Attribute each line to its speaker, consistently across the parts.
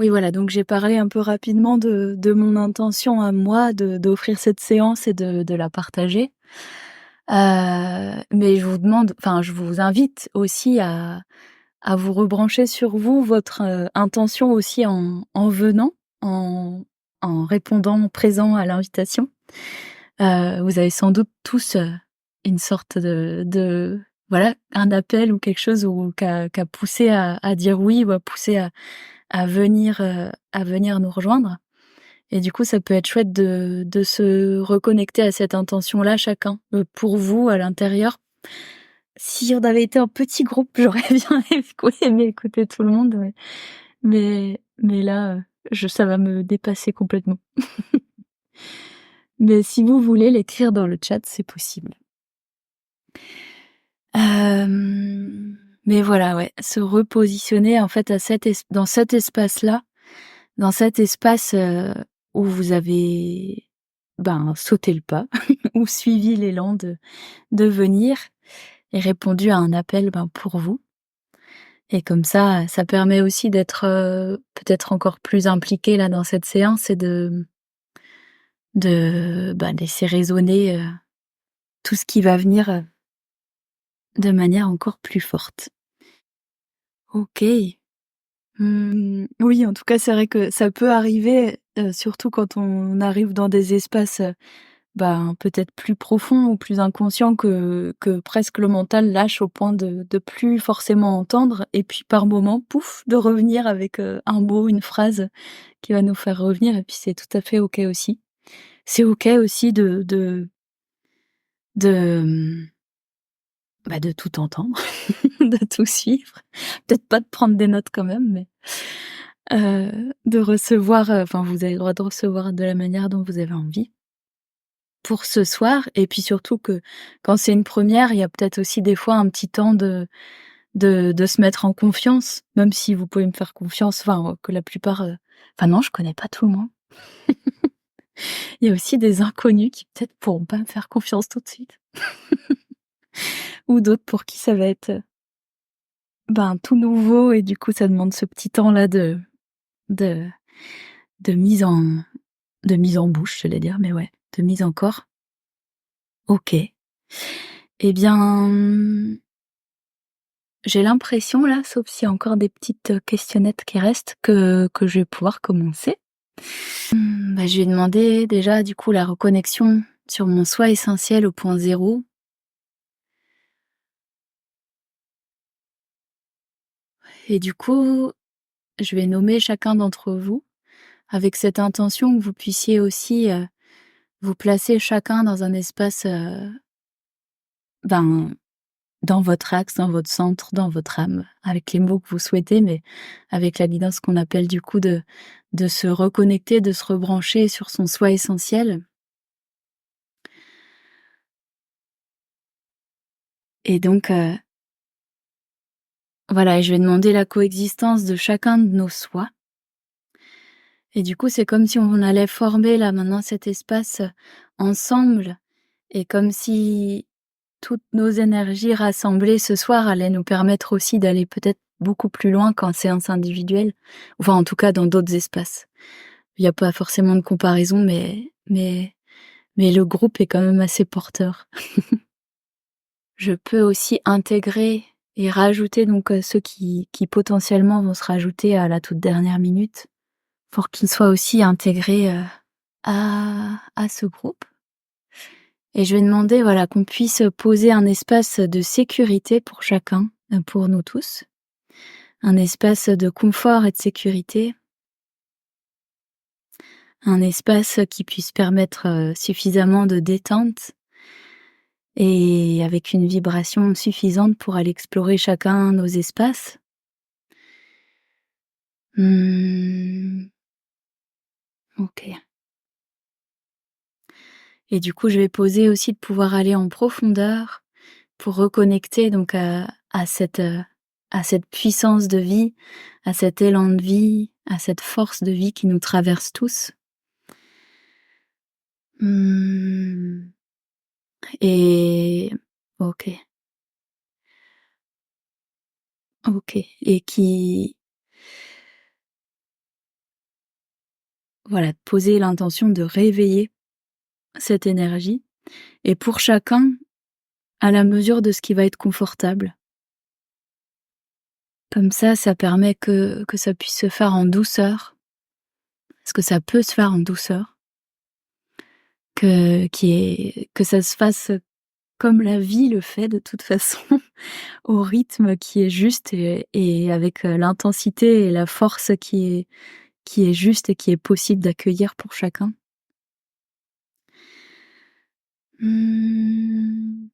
Speaker 1: Oui, voilà, donc j'ai parlé un peu rapidement de mon intention à moi d'offrir cette séance et de la partager. Mais je vous invite aussi à vous rebrancher sur vous, votre, intention aussi en venant, en répondant présent à l'invitation. Vous avez sans doute tous, une sorte de voilà, un appel ou quelque chose ou qui a poussé à dire oui ou à pousser à venir nous rejoindre et du coup, ça peut être chouette de se reconnecter à cette intention-là chacun, pour vous à l'intérieur. Si on avait été un petit groupe, j'aurais bien aimé écouter tout le monde, ouais. Mais là, ça va me dépasser complètement. Mais si vous voulez l'écrire dans le chat, c'est possible. Mais voilà, ouais, se repositionner en fait à dans cet espace-là, dans cet espace, où vous avez, sauté le pas ou suivi l'élan de venir et répondu à un appel, pour vous et comme ça permet aussi d'être, peut-être encore plus impliqué là dans cette séance et laisser résonner, tout ce qui va venir, de manière encore plus forte. OK. Oui, en tout cas, c'est vrai que ça peut arriver, surtout quand on arrive dans des espaces, peut-être plus profonds ou plus inconscients que presque le mental lâche au point de plus forcément entendre et puis par moment, pouf, de revenir avec, un mot, une phrase qui va nous faire revenir et puis c'est tout à fait OK aussi. C'est OK aussi de, de tout entendre, de tout suivre. Peut-être pas de prendre des notes quand même, mais de recevoir, vous avez le droit de recevoir de la manière dont vous avez envie. Pour ce soir et puis surtout que quand c'est une première, il y a peut-être aussi des fois un petit temps de se mettre en confiance, même si vous pouvez me faire confiance, que la plupart, non, je connais pas tout le monde. Il y a aussi des inconnus qui peut-être pourront pas me faire confiance tout de suite. Ou d'autres pour qui ça va être, tout nouveau et du coup ça demande ce petit temps-là de de mise en de mise en bouche, j'allais dire, mais ouais, de mise en corps. OK. Eh bien, j'ai l'impression là, sauf s'il y a encore des petites, questionnettes qui restent, que je vais pouvoir commencer. Je vais demander déjà du coup la reconnexion sur mon soi essentiel au point zéro et du coup, je vais nommer chacun d'entre vous avec cette intention que vous puissiez aussi, vous placer chacun dans un espace, ben, dans votre axe, dans votre centre, dans votre âme, avec les mots que vous souhaitez, mais avec la guidance qu'on appelle du coup de se reconnecter, de se rebrancher sur son soi essentiel. Et donc, voilà, et je vais demander la coexistence de chacun de nos soi. Et du coup, c'est comme si on allait former là maintenant cet espace ensemble et comme si toutes nos énergies rassemblées ce soir allaient nous permettre aussi d'aller peut-être beaucoup plus loin qu'en séance individuelle, enfin en tout cas dans d'autres espaces. Il y a pas forcément de comparaison, mais le groupe est quand même assez porteur. Je peux aussi intégrer et rajouter donc, ceux qui potentiellement vont se rajouter à la toute dernière minute pour qu'ils soient aussi intégrés, à ce groupe. Et je vais demander, voilà, qu'on puisse poser un espace de sécurité pour chacun, pour nous tous. Un espace de confort et de sécurité. Un espace qui puisse permettre, suffisamment de détente et avec une vibration suffisante pour aller explorer chacun nos espaces. OK. Et du coup, je vais poser aussi de pouvoir aller en profondeur pour reconnecter donc à cette puissance de vie, à cet élan de vie, à cette force de vie qui nous traverse tous. Mmh et OK, OK et voilà, poser l'intention de réveiller cette énergie et pour chacun, à la mesure de ce qui va être confortable. Comme ça permet que ça puisse se faire en douceur, parce que ça peut se faire en douceur, que ça se fasse comme la vie le fait de toute façon, au rythme qui est juste et avec, l'intensité et la force qui est juste et qui est possible d'accueillir pour chacun. Mmh.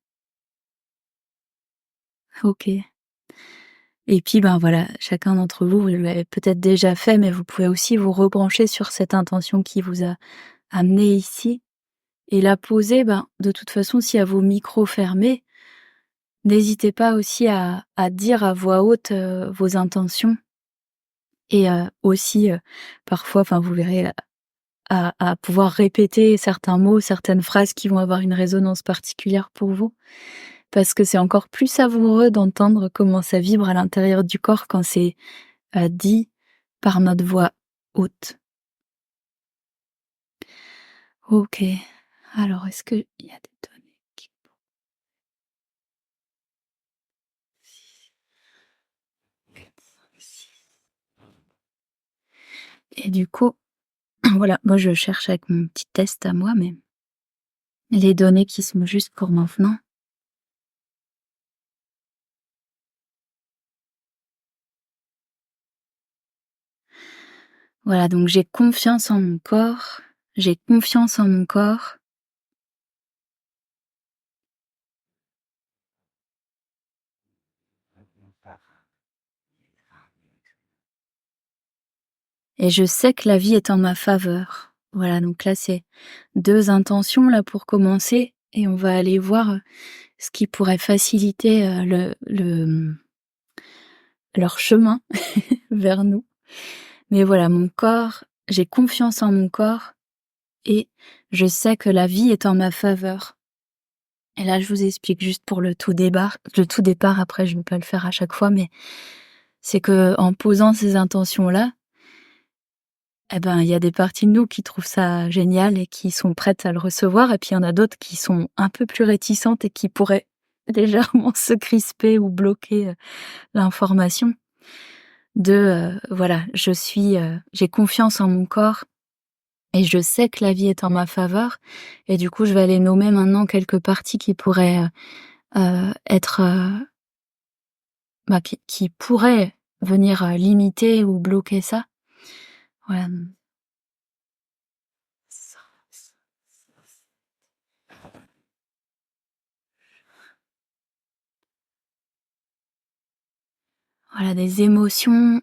Speaker 1: OK. Et puis, ben, voilà, chacun d'entre vous, vous l'avez peut-être déjà fait, mais vous pouvez aussi vous rebrancher sur cette intention qui vous a amené ici et la poser, ben, de toute façon, s'il y a vos micros fermés, n'hésitez pas aussi à dire à voix haute, vos intentions et aussi, parfois, enfin, vous verrez, à pouvoir répéter certains mots, certaines phrases qui vont avoir une résonance particulière pour vous. Parce que c'est encore plus savoureux d'entendre comment ça vibre à l'intérieur du corps quand c'est, dit par notre voix haute. OK. Alors est-ce qu'il y a des données qui et du coup, voilà, moi je cherche avec mon petit test à moi, mais les données qui sont juste pour maintenant. Voilà, donc j'ai confiance en mon corps, j'ai confiance en mon corps et je sais que la vie est en ma faveur. Voilà, donc là c'est 2 intentions là pour commencer et on va aller voir, ce qui pourrait faciliter, leur chemin vers nous. Mais voilà, mon corps, j'ai confiance en mon corps et je sais que la vie est en ma faveur. Et là, je vous explique juste pour le tout départ, après je ne vais pas le faire à chaque fois, mais c'est que en posant ces intentions-là, eh ben, il y a des parties de nous qui trouvent ça génial et qui sont prêtes à le recevoir et puis il y en a d'autres qui sont un peu plus réticentes et qui pourraient légèrement se crisper ou bloquer, l'information voilà, j'ai confiance en mon corps et je sais que la vie est en ma faveur et du coup, je vais aller nommer maintenant quelques parties qui pourraient, être, qui pourraient venir, limiter ou bloquer ça. Voilà, voilà des émotions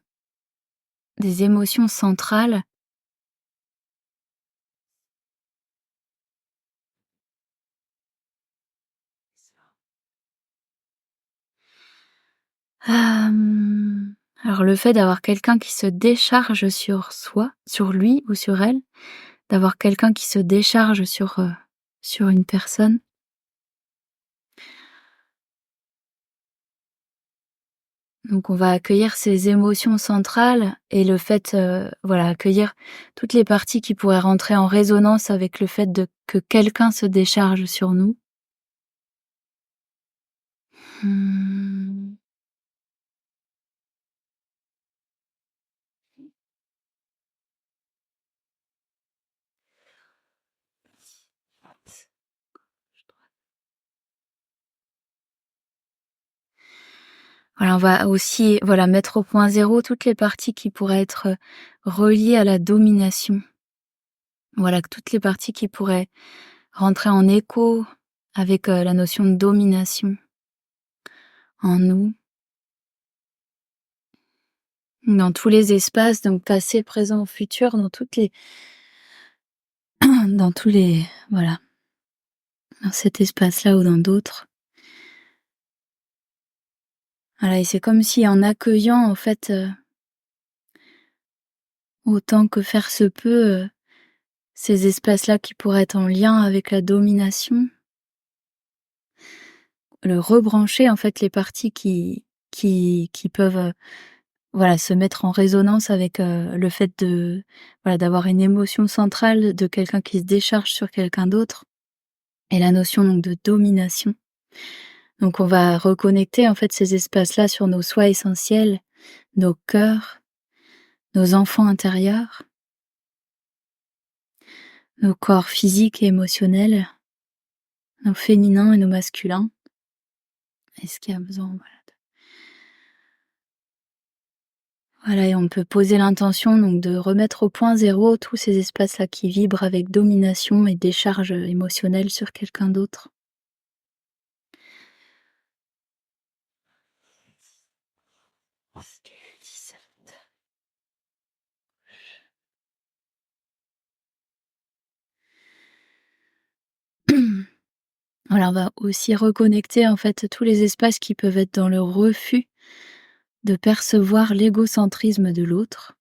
Speaker 1: centrales. Alors le fait d'avoir quelqu'un qui se décharge sur soi, sur lui ou sur elle, d'avoir quelqu'un qui se décharge sur une personne. Donc on va accueillir ces émotions centrales et le fait, voilà, accueillir toutes les parties qui pourraient rentrer en résonance avec le fait de que quelqu'un se décharge sur nous. Mmh. Voilà, on va aussi, voilà, mettre au point zéro toutes les parties qui pourraient être, reliées à la domination. Voilà, que toutes les parties qui pourraient rentrer en écho avec, la notion de domination en nous, dans tous les espaces, donc passé, présent, futur, dans toutes les dans tous les voilà, dans cet espace-là ou dans d'autres. Voilà et c'est comme si en accueillant en fait, autant que faire se peut, ces espaces-là qui pourraient être en lien avec la domination, le rebrancher en fait les parties qui peuvent, voilà, se mettre en résonance avec, le fait d'avoir une émotion centrale de quelqu'un qui se décharge sur quelqu'un d'autre et la notion donc de domination. Donc on va reconnecter en fait ces espaces-là sur nos soi essentiels, nos cœurs, nos enfants intérieurs, nos corps physiques et émotionnels, nos féminins et nos masculins. Est-ce qu'il y a besoin, voilà, et on peut poser l'intention donc de remettre au point zéro tous ces espaces-là qui vibrent avec domination et décharge émotionnelle sur quelqu'un d'autre. Voilà, on va aussi reconnecter en fait tous les espaces qui peuvent être dans le refus de percevoir l'égocentrisme de l'autre.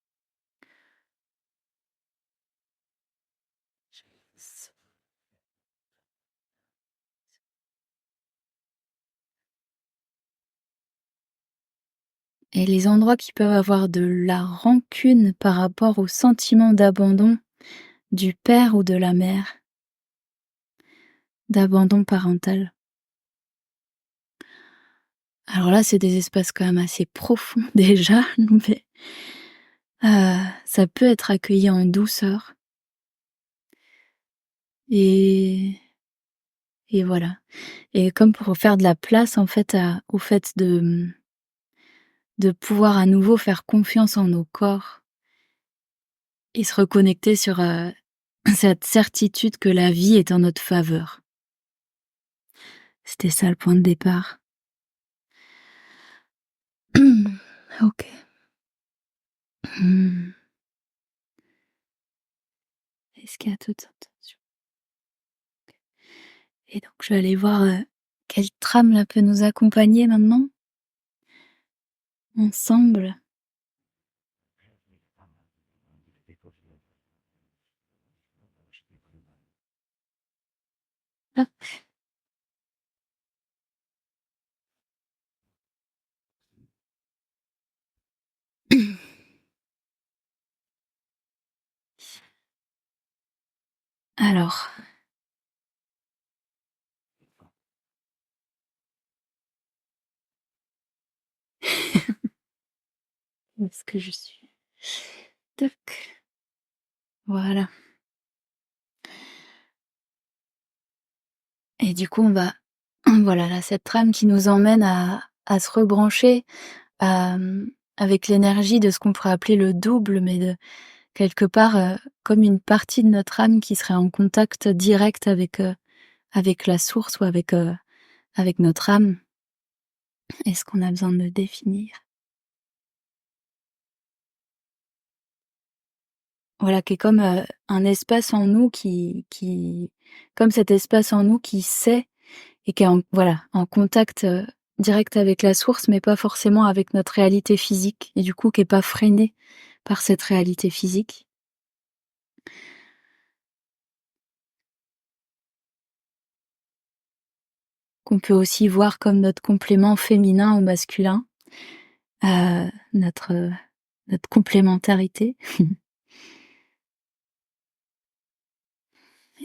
Speaker 1: Et les endroits qui peuvent avoir de la rancune par rapport au sentiment d'abandon du père ou de la mère, d'abandon parental. Alors là, c'est des espaces quand même assez profonds déjà, mais ça peut être accueilli en douceur. Et voilà. Et comme pour faire de la place en fait au fait de pouvoir à nouveau faire confiance en nos corps et se reconnecter sur, cette certitude que la vie est en notre faveur. C'était ça le point de départ. OK. Mmh. Est-ce qu'il y a d'autres intentions? Et donc je vais aller voir, quelle trame là peut nous accompagner maintenant, ensemble. Hop. Alors, où est-ce que je suis? Toc. Voilà. Et du coup, on va voilà, là, cette trame qui nous emmène à se rebrancher, avec l'énergie de ce qu'on pourrait appeler le double, mais de quelque part, comme une partie de notre âme qui serait en contact direct avec la source ou avec notre âme. Est-ce qu'on a besoin de le définir? Voilà, qui est comme, un espace en nous qui comme cet espace en nous qui sait et qui est en contact, direct avec la source, mais pas forcément avec notre réalité physique et du coup qui est pas freiné par cette réalité physique. Qu'on peut aussi voir comme notre complément féminin ou masculin, notre, notre complémentarité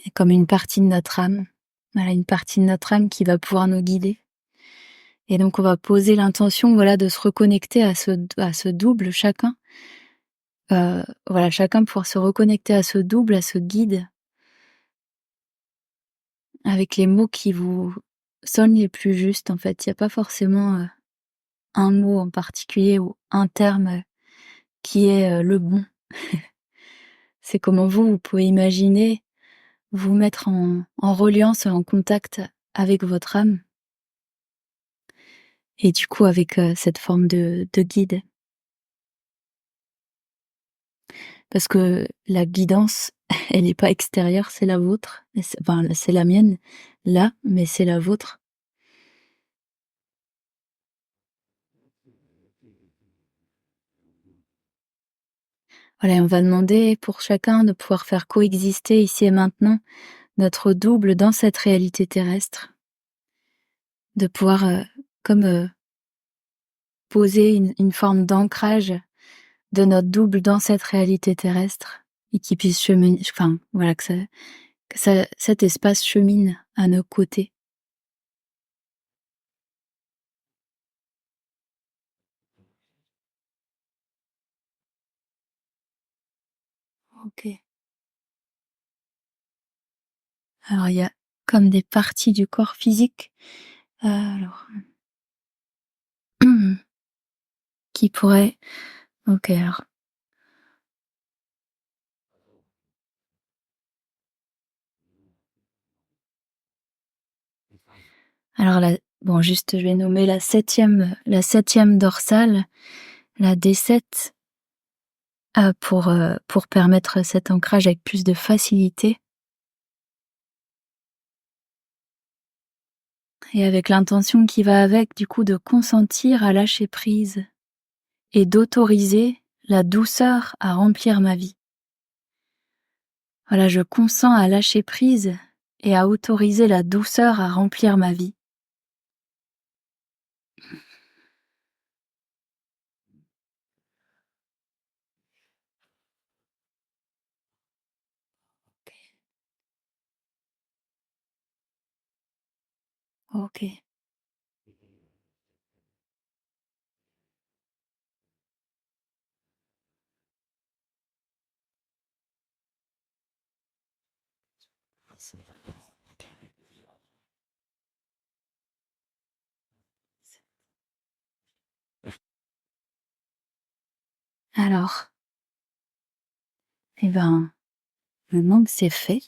Speaker 1: et comme une partie de notre âme. Voilà, une partie de notre âme qui va pouvoir nous guider. Et donc on va poser l'intention, voilà, de se reconnecter à ce double chacun. Voilà, chacun pouvoir se reconnecter à ce double, à ce guide, avec les mots qui vous sonnent les plus justes, en fait. Il y a pas forcément, un mot en particulier ou un terme, qui est, le bon. C'est comment vous pouvez imaginer vous mettre en reliance, en contact avec votre âme et du coup avec, cette forme de guide. Parce que la guidance, elle n'est pas extérieure, c'est la vôtre. Et enfin, c'est la mienne, là, mais c'est la vôtre. Voilà, et on va demander pour chacun de pouvoir faire coexister ici et maintenant notre double dans cette réalité terrestre. De pouvoir, comme, poser une forme d'ancrage de notre double dans cette réalité terrestre et qu'il puisse cheminer, enfin voilà, cet espace chemine à nos côtés. Ok. Alors il y a comme des parties du corps physique, alors qui pourraient. Ok, alors la, bon, juste je vais nommer la septième dorsale, la D7, pour permettre cet ancrage avec plus de facilité. Et avec l'intention qui va avec, du coup, de consentir à lâcher prise et d'autoriser la douceur à remplir ma vie. Voilà, je consens à lâcher prise et à autoriser la douceur à remplir ma vie. Ok. Alors, eh ben, maintenant que c'est fait,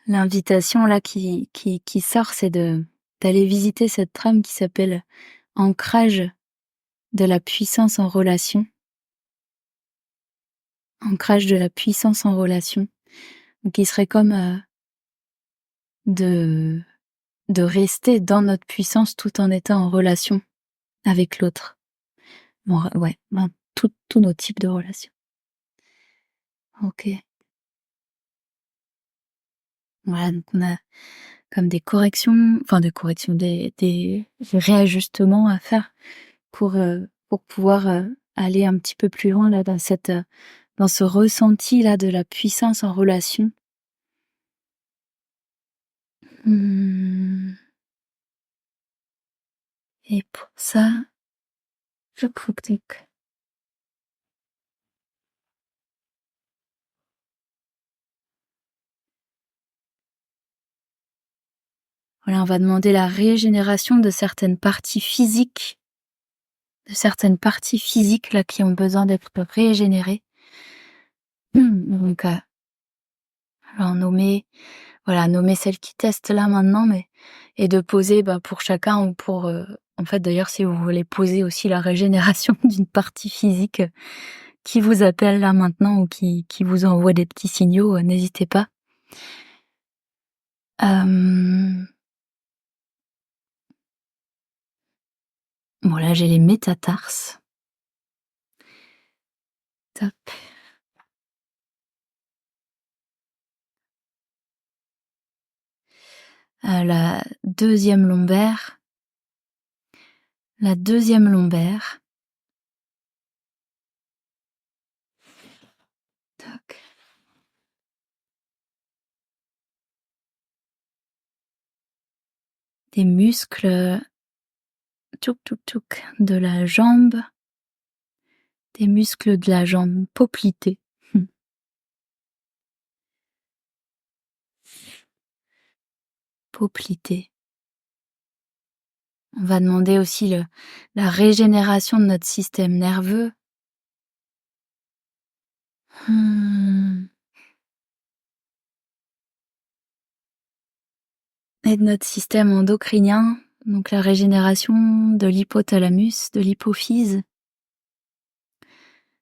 Speaker 1: l'invitation là qui sort, c'est d'aller visiter cette trame qui s'appelle Ancrage de la puissance en relation. Ancrage de la puissance en relation. Donc, il serait comme de rester dans notre puissance tout en étant en relation avec l'autre. Bon, ouais, ben, tous nos types de relations. Ok. Voilà, donc on a comme des corrections, des réajustements à faire pour pouvoir aller un petit peu plus loin là dans ce ressenti là de la puissance en relation. Et pour ça, je pratique. Voilà, on va demander la régénération de certaines parties physiques, là qui ont besoin d'être régénérées. Donc, alors nommer celles qui testent là maintenant, et de poser pour chacun ou pour en fait d'ailleurs si vous voulez poser aussi la régénération d'une partie physique qui vous appelle là maintenant ou qui vous envoie des petits signaux, n'hésitez pas. Bon là j'ai les métatarses. Top. La deuxième lombaire. Tac. Des muscles de la jambe. Des muscles de la jambe poplitée. Poplité. On va demander aussi la régénération de notre système nerveux. Et de notre système endocrinien, donc la régénération de l'hypothalamus, de l'hypophyse,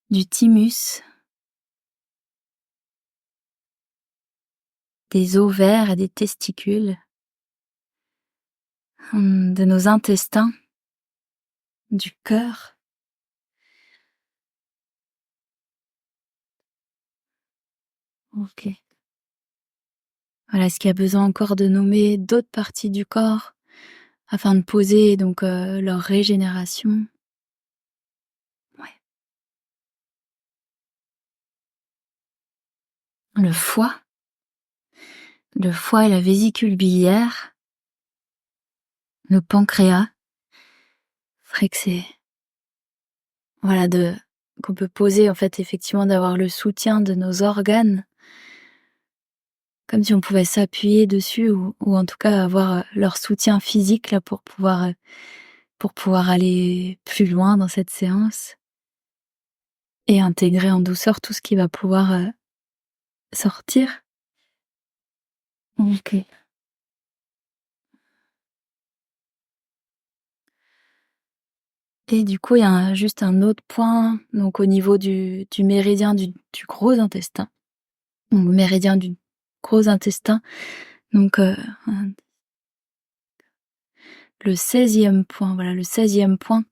Speaker 1: du thymus, des ovaires et des testicules, de nos intestins, du cœur. Ok. Voilà, est-ce qu'il y a besoin encore de nommer d'autres parties du corps afin de poser donc leur régénération. Ouais. Le foie et la vésicule biliaire, le pancréas. C'est vrai que c'est voilà de qu'on peut poser en fait effectivement d'avoir le soutien de nos organes, comme si on pouvait s'appuyer dessus ou en tout cas avoir, leur soutien physique là pour pouvoir aller plus loin dans cette séance et intégrer en douceur tout ce qui va pouvoir, sortir. OK. Et du coup, il y a juste un autre point, donc au niveau du méridien du gros intestin. Donc méridien du gros intestin, donc le 16e point, voilà, le 16e point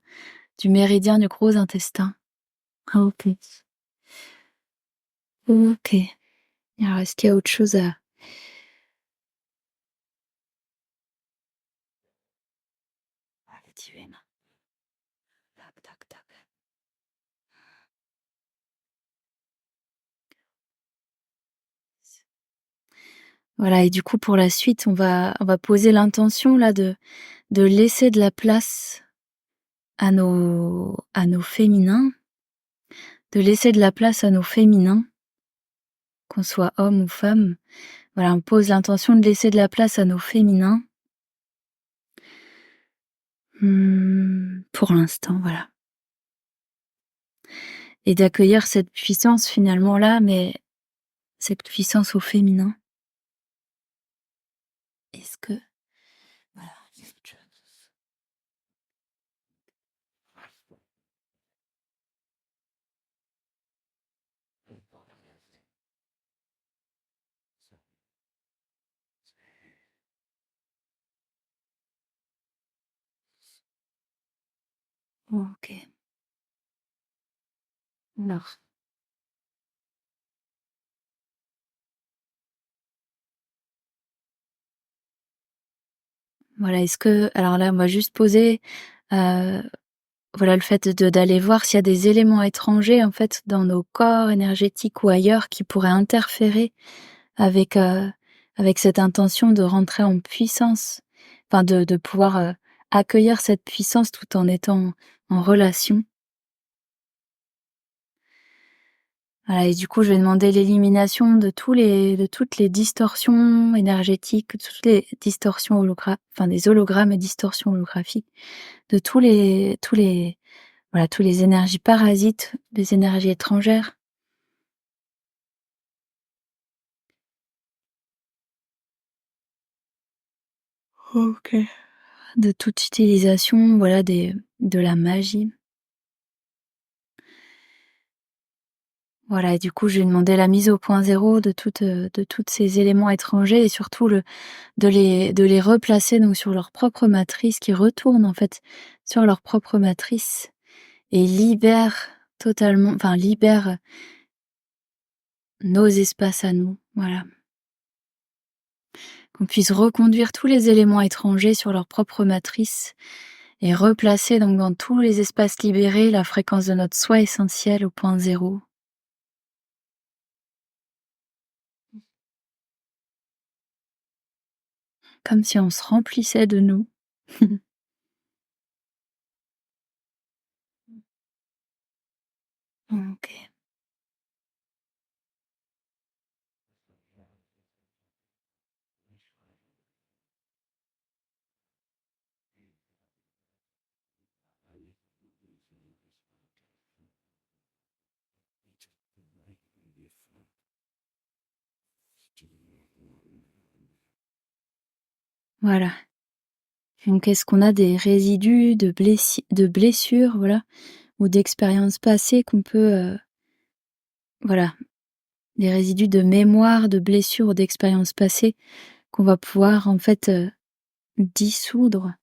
Speaker 1: du méridien du gros intestin. Ah OK. OK. Alors est-ce qu'il y a autre chose à activer? Tac, tac, tac. Voilà et du coup pour la suite, on va poser l'intention là de laisser de la place à nos féminins, de laisser de la place à nos féminins, qu'on soit homme ou femme. Voilà, on pose l'intention de laisser de la place à nos féminins. Pour l'instant, voilà. Et d'accueillir cette puissance finalement là, mais cette puissance au féminin. Est-ce que voilà, il y a autre chose. OK. Alors, voilà, est-ce que alors là, on va juste poser, heu, voilà, le fait de d'aller voir s'il y a des éléments étrangers, en fait, dans nos corps énergétiques ou ailleurs qui pourraient interférer avec, avec cette intention de rentrer en puissance. Enfin de pouvoir, accueillir cette puissance tout en étant en relation. Voilà et du coup, je vais demander l'élimination de toutes les distorsions énergétiques, de toutes les distorsions enfin des hologrammes et distorsions holographiques, de tous les voilà, tous les énergies parasites, les énergies étrangères. OK. De toute utilisation, voilà, de la magie. Voilà et du coup, je vais demander la mise au point zéro de toutes ces éléments étrangers et surtout de les replacer donc sur leur propre matrice, qui retournent en fait sur leur propre matrice et libèrent totalement libèrent nos espaces à nous, voilà. Qu'on puisse reconduire tous les éléments étrangers sur leur propre matrice et replacer donc dans tous les espaces libérés la fréquence de notre soi essentiel au point zéro. Comme si on se remplissait de nous. OK. Voilà. Donc est-ce qu'on a des résidus de blessures, voilà, ou d'expériences passées qu'on peut, voilà, des résidus de mémoire, de blessures ou d'expériences passées qu'on va pouvoir en fait, dissoudre,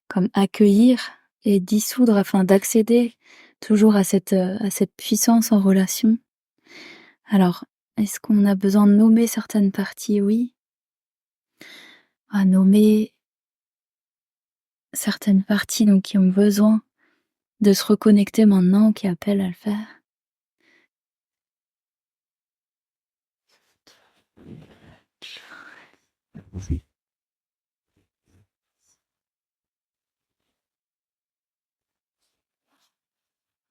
Speaker 1: comme accueillir et dissoudre afin d'accéder toujours à cette puissance en relation. Alors, est-ce qu'on a besoin de nommer certaines parties? Oui. À nommer certaines parties donc qui ont besoin de se reconnecter maintenant, qui appellent à le faire.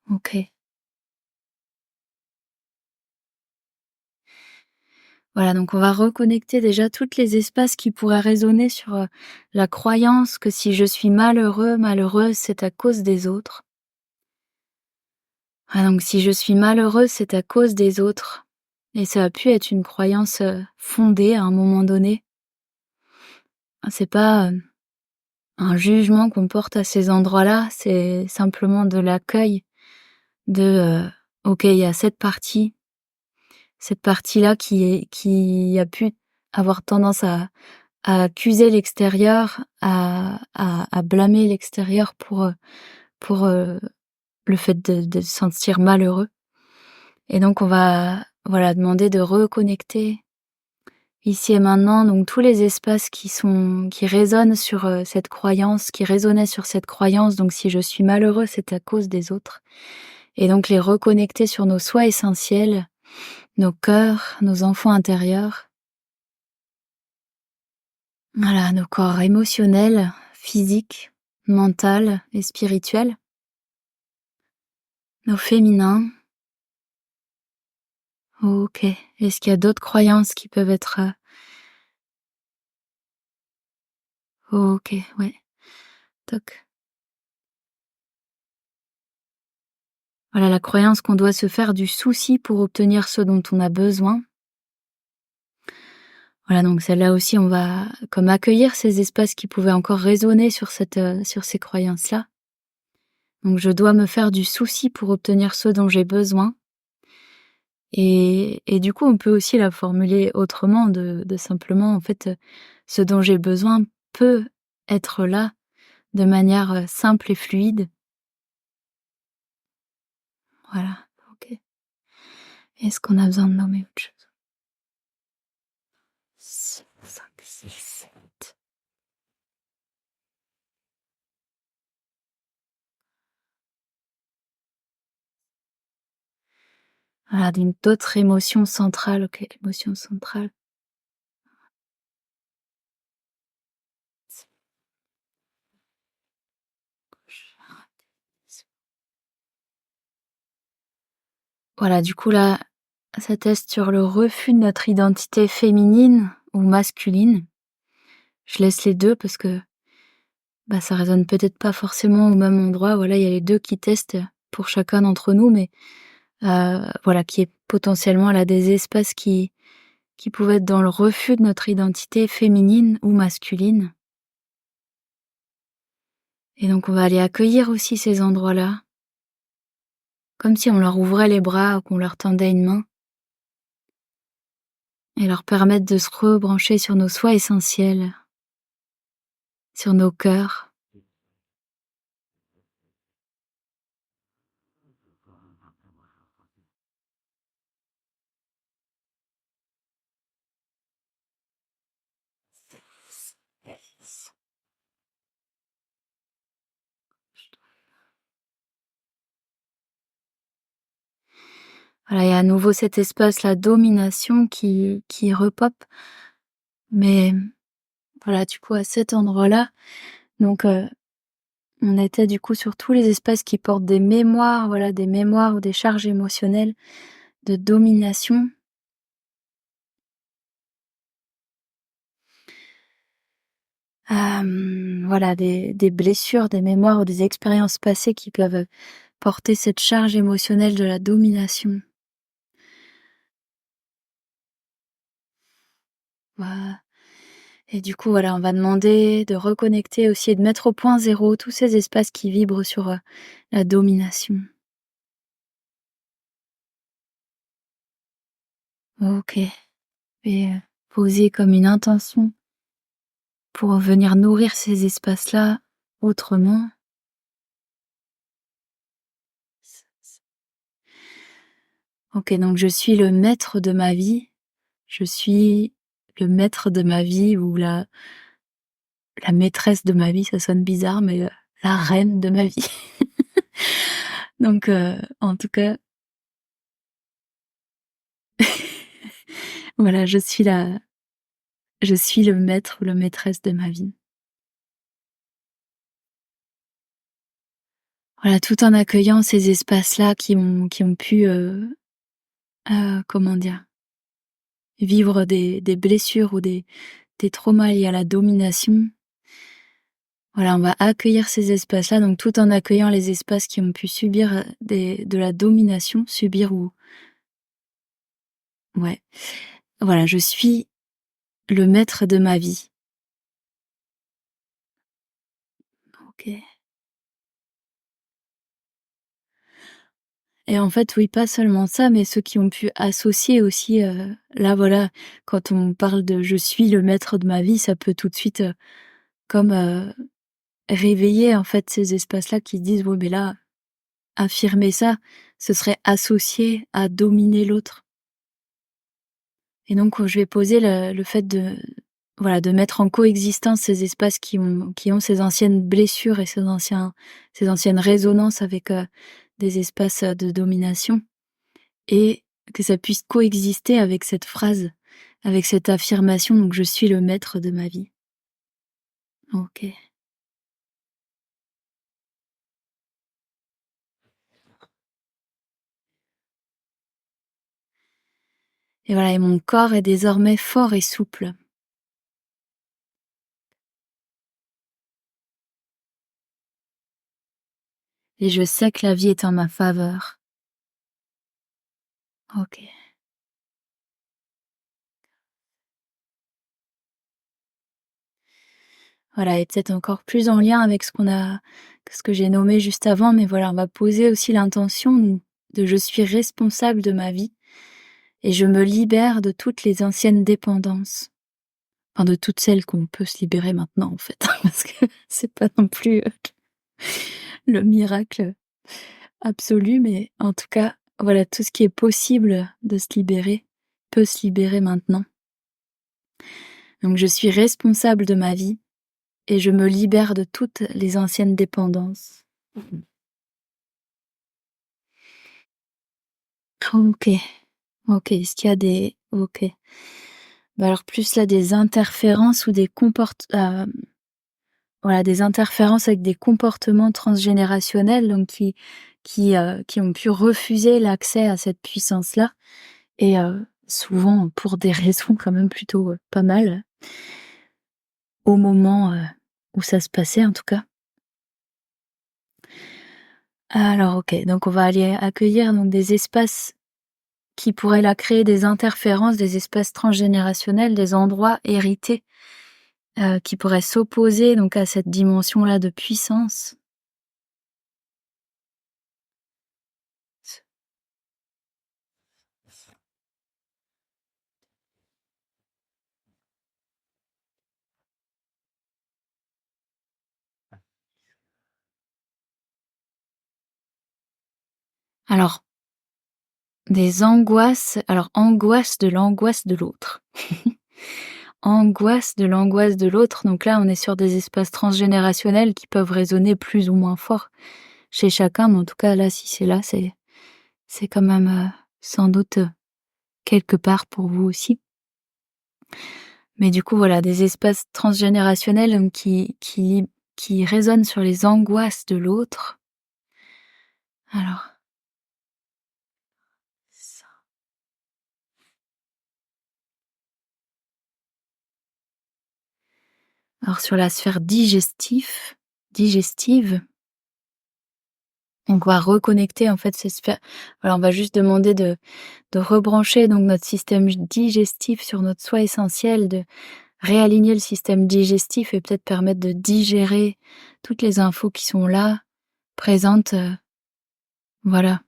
Speaker 1: OK. Voilà, donc on va reconnecter déjà toutes les espaces qui pourraient résonner sur, la croyance que si je suis malheureux, malheureuse, c'est à cause des autres. Ah donc si je suis malheureuse, c'est à cause des autres et ça a pu être une croyance, fondée à un moment donné. C'est pas, un jugement qu'on porte à ces endroits-là, c'est simplement de l'accueil de, OK, il y a cette partie-là qui a pu avoir tendance à accuser l'extérieur, à blâmer l'extérieur pour, le fait de se sentir malheureux et donc on va, voilà, demander de reconnecter ici et maintenant, donc tous les espaces qui résonnent sur, cette croyance, qui résonnaient sur cette croyance, donc si je suis malheureux, c'est à cause des autres et donc les reconnecter sur nos soi essentiels, nos cœurs, nos enfants intérieurs. Voilà, nos corps émotionnels, physiques, mental et spirituels. Nos féminins. OK. Est-ce qu'il y a d'autres croyances qui peuvent être, OK, ouais. Toc. Voilà, la croyance qu'on doit se faire du souci pour obtenir ce dont on a besoin. Voilà, donc celle-là aussi, on va comme accueillir ces espaces qui pouvaient encore résonner sur ces croyances-là. Donc je dois me faire du souci pour obtenir ce dont j'ai besoin. Et du coup, on peut aussi la formuler autrement de simplement, en fait, ce dont j'ai besoin peut être là de manière, simple et fluide. Voilà, OK. Est-ce qu'on a besoin de nommer autre chose? 5, 6, 7. Voilà, d'autres émotions centrales. OK, l'émotion centrale. Voilà, du coup là, ça teste sur le refus de notre identité féminine ou masculine. Je laisse les 2 parce que, bah, ça résonne peut-être pas forcément au même endroit. Voilà, il y a les 2 qui testent pour chacun d'entre nous, mais voilà, qui est potentiellement là des espaces qui pouvaient être dans le refus de notre identité féminine ou masculine. Et donc on va aller accueillir aussi ces endroits-là, comme si on leur ouvrait les bras ou qu'on leur tendait une main et leur permettre de se rebrancher sur nos soi essentiels, sur nos cœurs. Voilà, il y a à nouveau cet espace, la domination qui repop, mais voilà, du coup, à cet endroit-là, donc on était du coup sur tous les espaces qui portent des mémoires, voilà, des mémoires ou des charges émotionnelles de domination. Voilà, des blessures, des mémoires ou des expériences passées qui peuvent porter cette charge émotionnelle de la domination. Voilà. Et du coup, voilà, on va demander de reconnecter aussi et de mettre au point zéro tous ces espaces qui vibrent sur, la domination. OK. Et poser comme une intention pour venir nourrir ces espaces-là autrement. OK, donc je suis le maître de ma vie. Je suis le maître de ma vie ou la maîtresse de ma vie, ça sonne bizarre, mais la reine de ma vie. Donc en tout cas, voilà, je suis le maître ou la maîtresse de ma vie. Voilà, tout en accueillant ces espaces-là qui ont pu, comment dire? Vivre des blessures ou des traumas liés à la domination. Voilà, on va accueillir ces espaces-là, donc tout en accueillant les espaces qui ont pu subir, de la domination, subir ou ouais. Voilà, je suis le maître de ma vie. OK. Et en fait, oui, pas seulement ça, mais ceux qui ont pu associer aussi, là, voilà, quand on parle de «je suis le maître de ma vie», ça peut tout de suite, comme, réveiller, en fait, ces espaces-là qui se disent: «Oui, mais là, affirmer ça, ce serait associer à dominer l'autre». Et donc, je vais poser le fait de voilà, de mettre en coexistence ces espaces qui ont ces anciennes blessures et ces anciennes résonances avec, des espaces, de domination et que ça puisse coexister avec cette phrase, avec cette affirmation, donc: «Je suis le maître de ma vie». OK. Et voilà et mon corps est désormais fort et souple et je sais que la vie est en ma faveur. OK. Voilà et peut-être encore plus en lien avec ce que j'ai nommé juste avant, mais voilà, on va poser aussi l'intention de «je suis responsable de ma vie et je me libère de toutes les anciennes dépendances». Enfin, de toutes celles qu'on peut se libérer maintenant, en fait, parce que c'est pas non plus, le miracle absolu, mais en tout cas, voilà, tout ce qui est possible de se libérer, peut se libérer maintenant. Donc je suis responsable de ma vie et je me libère de toutes les anciennes dépendances. OK, OK. Est-ce qu'il y a des OK. Bah, alors plus là des interférences ou voilà, des interférences avec des comportements transgénérationnels donc qui ont pu refuser l'accès à cette puissance-là et souvent pour des raisons quand même plutôt, pas mal, au moment, où ça se passait en tout cas. Alors OK, donc on va aller accueillir donc des espaces qui pourraient là créer des interférences, des espaces transgénérationnels, des endroits hérités, qui pourraient s'opposer donc à cette dimension-là de puissance. Alors, des angoisses, alors angoisse de l'angoisse de l'autre. Angoisse de l'angoisse de l'autre, donc là on est sur des espaces transgénérationnels qui peuvent résonner plus ou moins fort chez chacun, mais en tout cas là, si c'est là, c'est quand même, sans doute, quelque part pour vous aussi. Mais du coup voilà, des espaces transgénérationnels, qui résonnent sur les angoisses de l'autre. Alors ça alors sur la sphère digestive, on va reconnecter en fait ces sphères voilà, on va juste demander de rebrancher donc notre système digestif sur notre soi essentiel, de réaligner le système digestif et peut-être permettre de digérer toutes les infos qui sont là, présentes, voilà,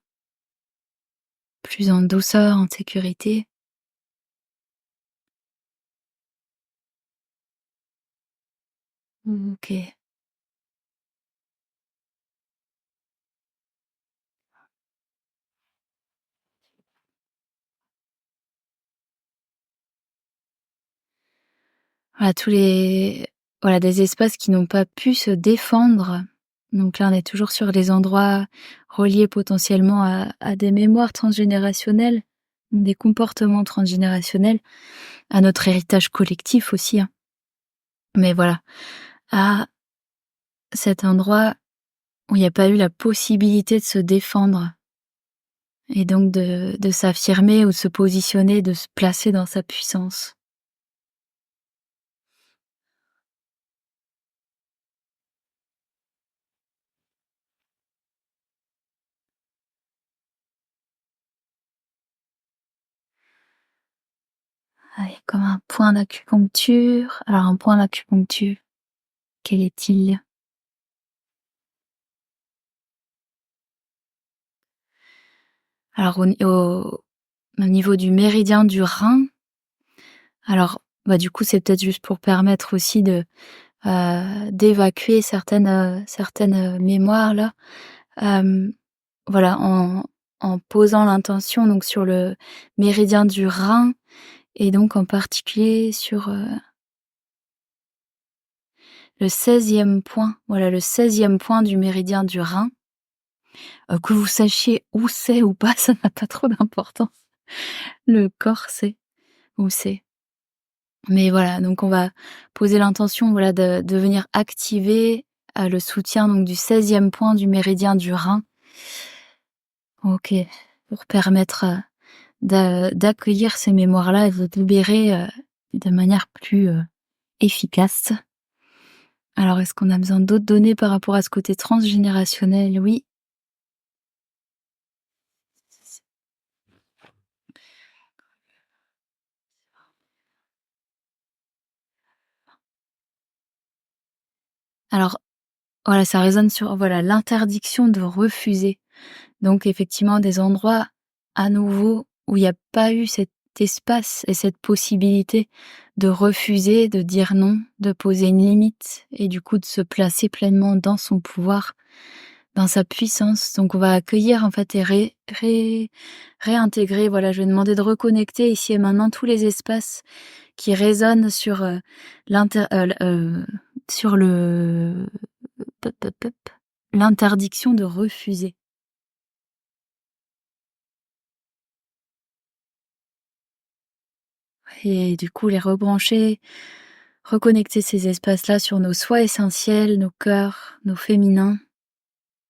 Speaker 1: plus en douceur, en sécurité. OK. Voilà tous les voilà, des espaces qui n'ont pas pu se défendre. Donc là, on est toujours sur des endroits reliés potentiellement à des mémoires transgénérationnelles, des comportements transgénérationnels, à notre héritage collectif aussi, hein. Mais voilà, à cet endroit où il n'y a pas eu la possibilité de se défendre et donc de s'affirmer ou de se positionner, de se placer dans sa puissance. Ouais, comme un point d'acupuncture. Alors un point d'acupuncture, quel est-il? Alors au niveau du méridien du rein, alors, bah, du coup, c'est peut-être juste pour permettre aussi d'évacuer certaines mémoires là. Voilà, en posant l'intention donc sur le méridien du rein et donc en particulier sur, le 16e point. Voilà, le 16e point du méridien du rein. Que vous sachiez où c'est ou pas, ça n'a pas trop d'importance. Le corps sait où c'est. Mais voilà, donc on va poser l'intention, voilà, de venir activer, le soutien donc du 16e point du méridien du rein. OK, pour permettre, d'accueillir ces mémoires-là et de libérer, de manière plus, efficace. Alors est-ce qu'on a besoin d'autres données par rapport à ce côté transgénérationnel? Oui. Alors voilà, ça résonne sur, voilà, l'interdiction de refuser. Donc effectivement des endroits à nouveau où il y a pas eu cet espace et cette possibilité de refuser, de dire non, de poser une limite et du coup de se placer pleinement dans son pouvoir, dans sa puissance. Donc on va accueillir en fait et réintégrer, voilà, je vais demander de reconnecter ici et maintenant tous les espaces qui résonnent sur, sur le l'interdiction de refuser. Et du coup les rebrancher, reconnecter ces espaces-là sur nos soi essentiels, nos cœurs, nos féminins,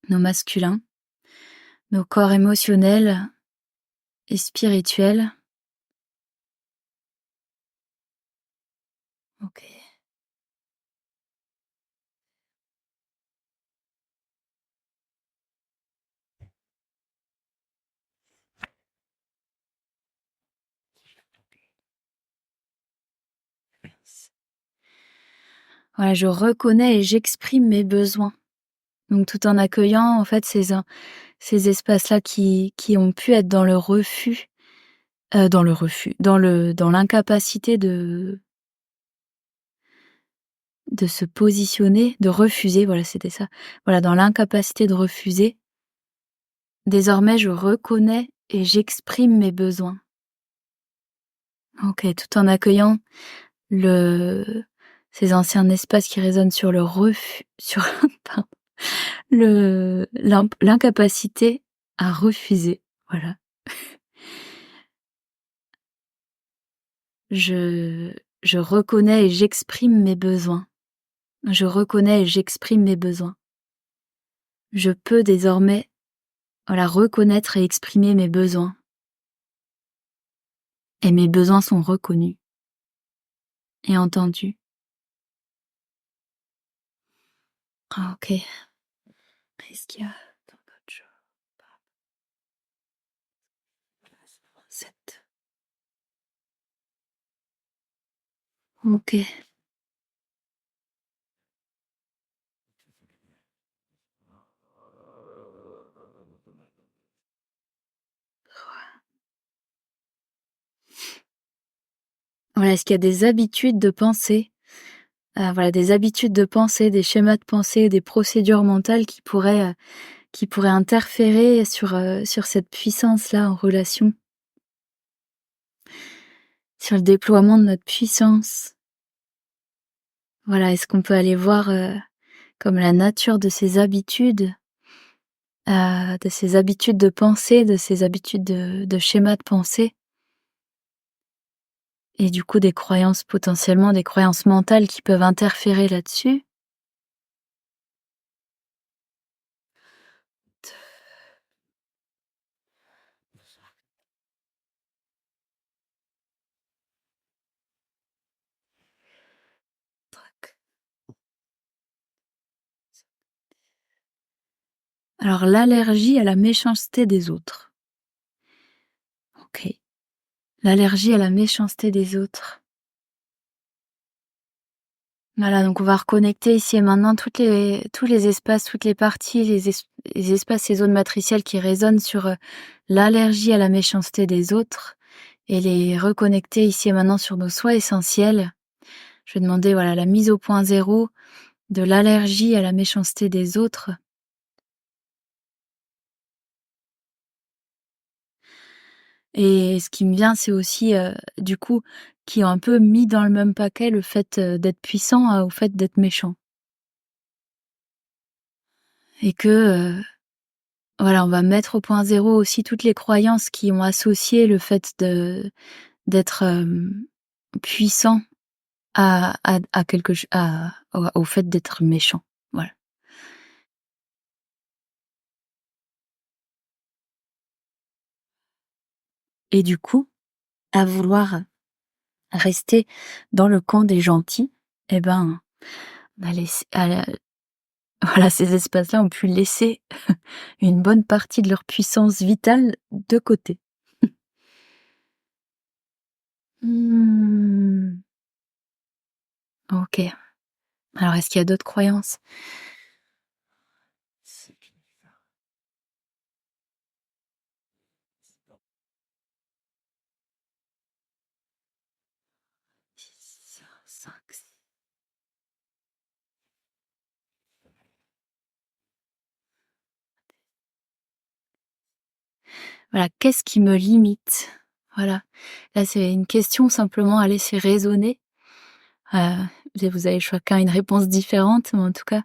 Speaker 1: nos masculins, nos corps émotionnels et spirituels. OK. Voilà, je reconnais et j'exprime mes besoins. Donc tout en accueillant en fait ces espaces-là qui ont pu être dans le refus, dans l'incapacité de se positionner, de refuser, voilà, c'était ça. Voilà, dans l'incapacité de refuser, désormais je reconnais et j'exprime mes besoins. OK, tout en accueillant le ces anciens espaces qui résonnent sur le refus sur pardon, l'incapacité à refuser, voilà. Je je reconnais et j'exprime mes besoins. Je reconnais et j'exprime mes besoins. Je peux désormais, voilà, reconnaître et exprimer mes besoins et mes besoins sont reconnus et entendus. Ah OK. Est-ce qu'il y a dans d'autres choses? 7. OK. Voilà, est-ce qu'il y a des habitudes de pensée, voilà, des habitudes de pensée, des schémas de pensée, des procédures mentales qui pourraient interférer sur cette puissance-là en relation, sur le déploiement de notre puissance? Voilà, est-ce qu'on peut aller voir, comme la nature de ses habitudes de pensée, de ses habitudes de schémas de pensée et du coup des croyances potentiellement des croyances mentales qui peuvent interférer là-dessus. Tac. Alors l'allergie à la méchanceté des autres. OK. L'allergie à la méchanceté des autres. Voilà, donc on va reconnecter ici et maintenant tous les espaces, toutes les parties, les espaces et zones matricielles qui résonnent sur, l'allergie à la méchanceté des autres et les reconnecter ici et maintenant sur nos soi essentiels. Je vais demander, voilà, la mise au point zéro de l'allergie à la méchanceté des autres. Et ce qui me vient, c'est aussi, du coup, qui ont un peu mis dans le même paquet le fait, d'être puissant, au fait d'être méchant. Et que, voilà, on va mettre au point zéro aussi toutes les croyances qui ont associé le fait d'être, puissant à quelque ch à au fait d'être méchant. Voilà. Et du coup, à vouloir rester dans le camp des gentils, eh ben, on a laissé voilà, ces espaces-là ont pu laisser une bonne partie de leur puissance vitale de côté. Mmh. OK. Alors est-ce qu'il y a d'autres croyances? Six, cinq, six. Voilà, qu'est-ce qui me limite? Voilà. Là, c'est une question simplement à laisser résonner. Vous avez chacun une réponse différente, mais en tout cas,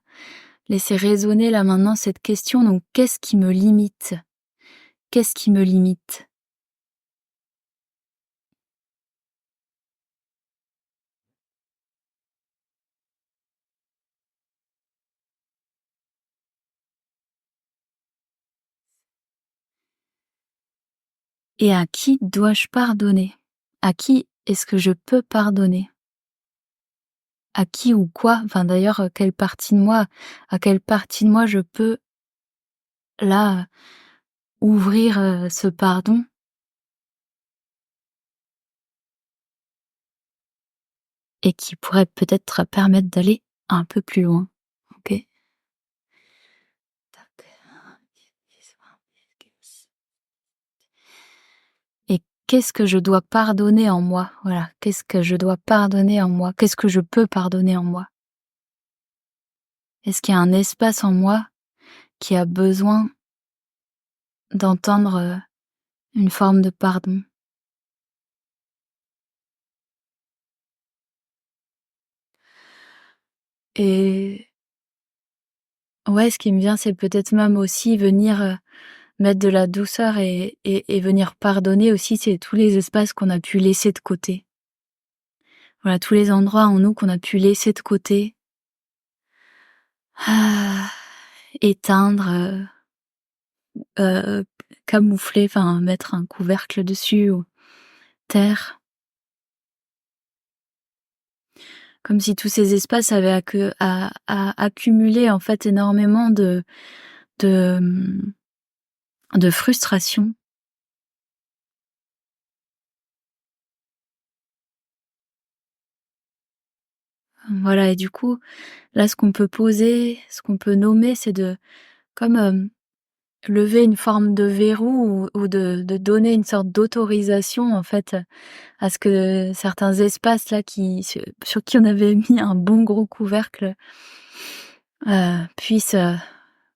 Speaker 1: laissez résonner là maintenant cette question, donc qu'est-ce qui me limite? Qu'est-ce qui me limite? Et à qui dois-je pardonner? À qui est-ce que je peux pardonner? À qui ou quoi? Enfin d'ailleurs, quelle partie de moi à quelle partie de moi je peux là, ouvrir, ce pardon et qui pourrait peut-être permettre d'aller un peu plus loin? OK. Tac. Et qu'est-ce que je dois pardonner en moi? Voilà, qu'est-ce que je dois pardonner en moi? Qu'est-ce que je peux pardonner en moi? Est-ce qu'il y a un espace en moi qui a besoin d'entendre, une forme de pardon? Et ouais, ce qui me vient, c'est peut-être même aussi venir, mettre de la douceur et venir pardonner aussi, c'est tous les espaces qu'on a pu laisser de côté. Voilà, tous les endroits en nous qu'on a pu laisser de côté, ah, éteindre, heu, camoufler, enfin mettre un couvercle dessus ou taire. Comme si tous ces espaces avaient à accumulé en fait énormément de, de frustration. Voilà et du coup, là ce qu'on peut poser, ce qu'on peut nommer, c'est de comme, lever une forme de verrou ou de donner une sorte d'autorisation en fait, à ce que certains espaces là qui sur qui on avait mis un bon gros couvercle, puissent,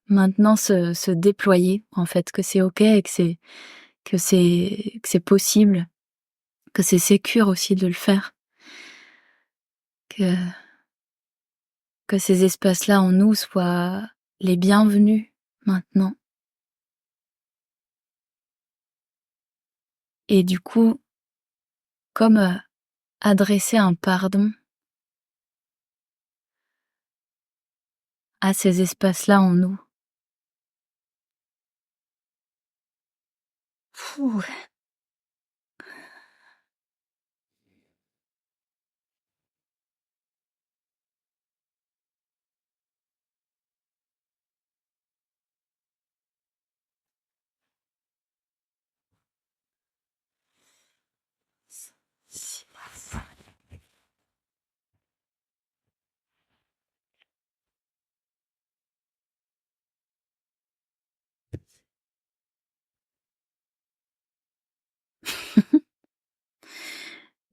Speaker 1: maintenant se déployer en fait, que c'est OK et que c'est possible, que c'est sécure aussi de le faire, que que ces espaces-là en nous soient les bienvenus maintenant. Et du coup, comme, adresser un pardon à ces espaces-là en nous. Fou.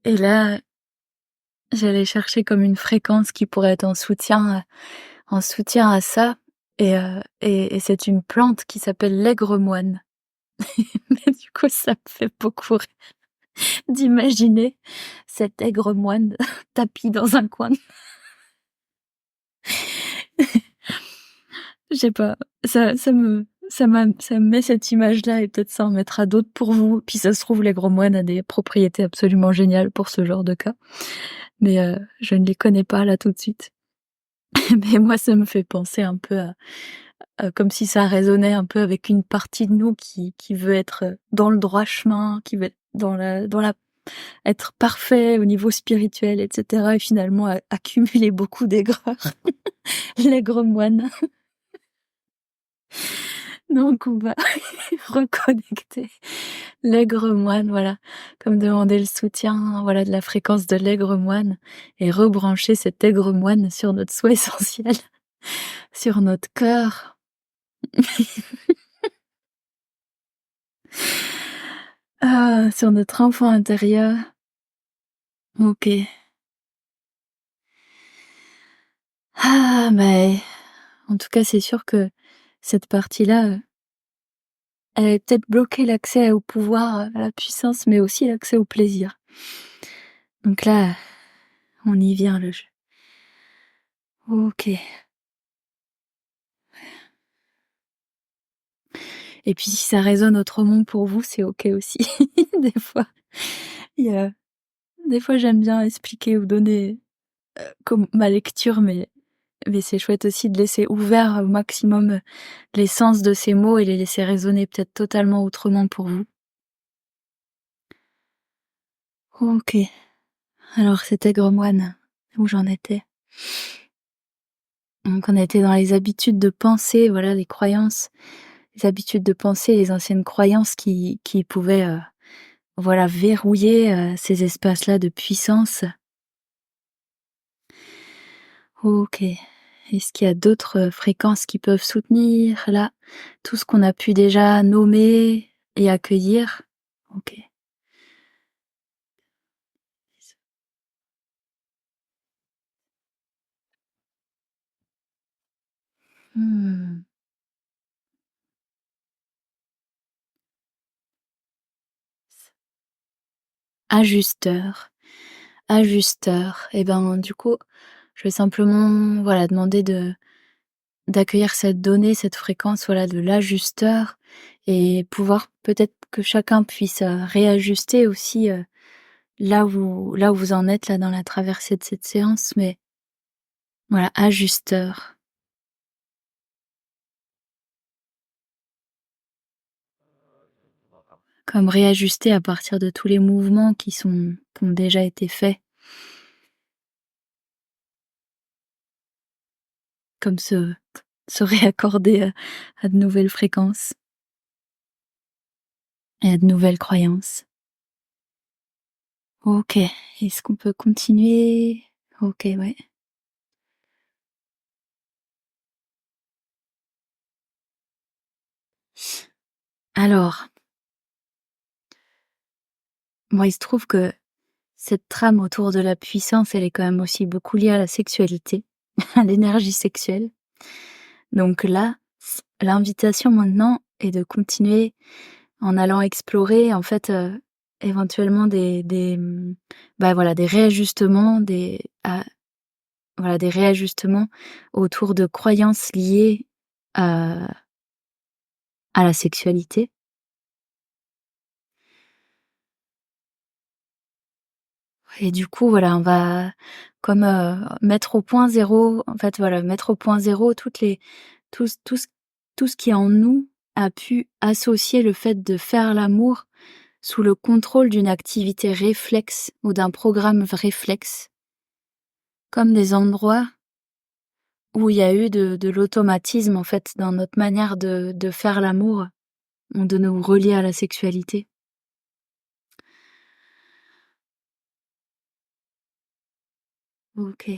Speaker 1: Et là, j'allais chercher comme une fréquence qui pourrait être en soutien à ça et c'est une plante qui s'appelle l'aigre-moine. Mais du coup, ça me fait beaucoup rire d'imaginer cet aigre-moine tapi dans un coin. Je sais pas, ça me met cette image-là et peut-être ça en mettra d'autres pour vous. Puis ça se trouve, l'aigre-moine a des propriétés absolument géniales pour ce genre de cas. Mais je ne les connais pas là tout de suite. Mais moi, ça me fait penser un peu à comme si ça résonnait un peu avec une partie de nous qui veut être dans le droit chemin, qui veut être dans la être parfait au niveau spirituel, et cetera et finalement accumuler beaucoup d'aigreur. L'aigre-moine. Donc on va reconnecter l'aigre-moine, voilà, comme demander le soutien, voilà, de la fréquence de l'aigre-moine et rebrancher cet aigre-moine sur notre soi essentiel, sur notre cœur. Sur notre enfant intérieur. OK. Mais en tout cas, c'est sûr que cette partie-là, elle avait peut-être bloqué l'accès au pouvoir, à la puissance, mais aussi l'accès au plaisir. Donc là, on y vient, le jeu. OK. Et puis si ça résonne autrement pour vous, c'est OK aussi. Des fois, il y a des fois j'aime bien expliquer ou donner, comme ma lecture, mais c'est chouette aussi de laisser ouvert au maximum, les sens de ces mots et les laisser résonner peut-être totalement autrement pour vous. OK. Alors cet aigre-moine, où j'en étais? Donc on était dans les habitudes de pensée, voilà, les croyances, les habitudes de pensée, les anciennes croyances qui pouvaient, voilà, verrouiller, ces espaces-là de puissance. OK. Est-ce qu'il y a d'autres, fréquences qui peuvent soutenir là, tout ce qu'on a pu déjà nommer et accueillir? OK. Mmh. Ajusteur, ajusteur et ben, du coup, je vais simplement, voilà, demander d'accueillir cette donnée, cette fréquence, voilà, de l'ajusteur et pouvoir peut-être que chacun puisse, réajuster aussi, là où vous en êtes là dans la traversée de cette séance, mais voilà, ajusteur. Comme réajuster à partir de tous les mouvements qui ont déjà été faits. Comme se réaccorder à de nouvelles fréquences et à de nouvelles croyances. OK. Est-ce qu'on peut continuer? OK, ouais. Alors, moi, il se trouve que cette trame autour de la puissance, elle est quand même aussi beaucoup liée à la sexualité, à l'énergie sexuelle. Donc là, l'invitation maintenant est de continuer en allant explorer en fait, éventuellement bah, voilà, des réajustements, voilà, des réajustements autour de croyances liées à la sexualité. Et du coup, voilà, on va comme, mettre au point zéro, en fait, voilà, mettre au point zéro toutes les tout ce qui en nous a pu associer le fait de faire l'amour sous le contrôle d'une activité réflexe ou d'un programme réflexe, comme des endroits où il y a eu de l'automatisme, en fait, dans notre manière de faire l'amour ou de nous relier à la sexualité. OK.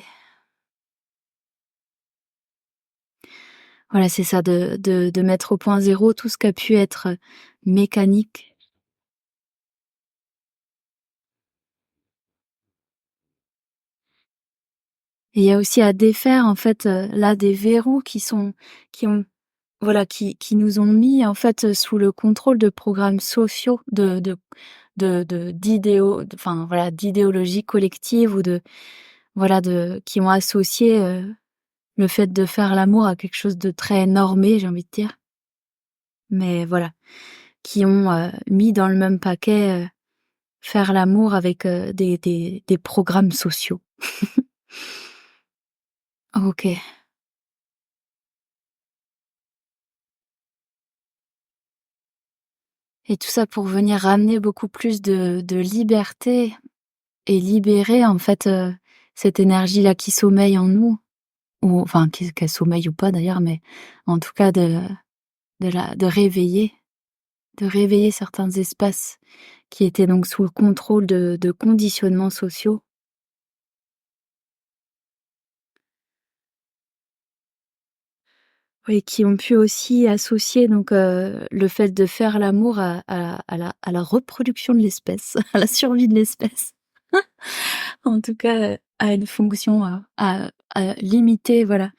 Speaker 1: Voilà, c'est ça, de mettre au point zéro tout ce qui a pu être mécanique. Et il y a aussi à défaire, en fait, là, des verrous qui ont voilà, qui nous ont mis, en fait, sous le contrôle de programmes sociaux, d'idéaux, enfin, voilà, d'idéologies collectives ou voilà, qui ont associé, le fait de faire l'amour à quelque chose de très normé, j'ai envie de dire. Mais voilà, qui ont, mis dans le même paquet, faire l'amour avec, des programmes sociaux. OK. Et tout ça pour venir ramener beaucoup plus de liberté et libérer, en fait, cette énergie-là qui sommeille en nous, ou enfin qu'elle sommeille ou pas d'ailleurs, mais en tout cas de réveiller certains espaces qui étaient donc sous le contrôle de conditionnements sociaux. Oui, qui ont pu aussi associer donc, le fait de faire l'amour à la reproduction de l'espèce, à la survie de l'espèce. En tout cas, à une fonction, à limiter, voilà,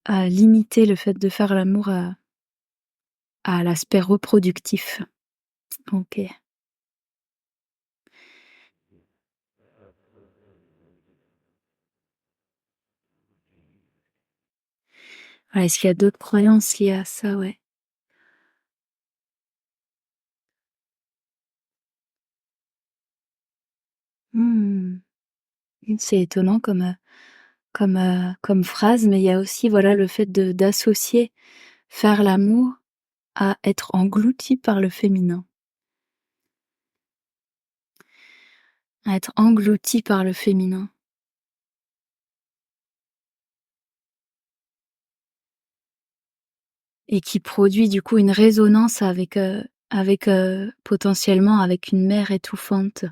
Speaker 1: à limiter le fait de faire l'amour à l'aspect reproductif. OK. Ouais, est-ce qu'il y a d'autres croyances liées à ça? Ouais. Mmh. C'est étonnant comme phrase, mais il y a aussi, voilà, le fait d'associer faire l'amour à être englouti par le féminin, à être englouti par le féminin, et qui produit du coup une résonance avec, potentiellement avec une mère étouffante.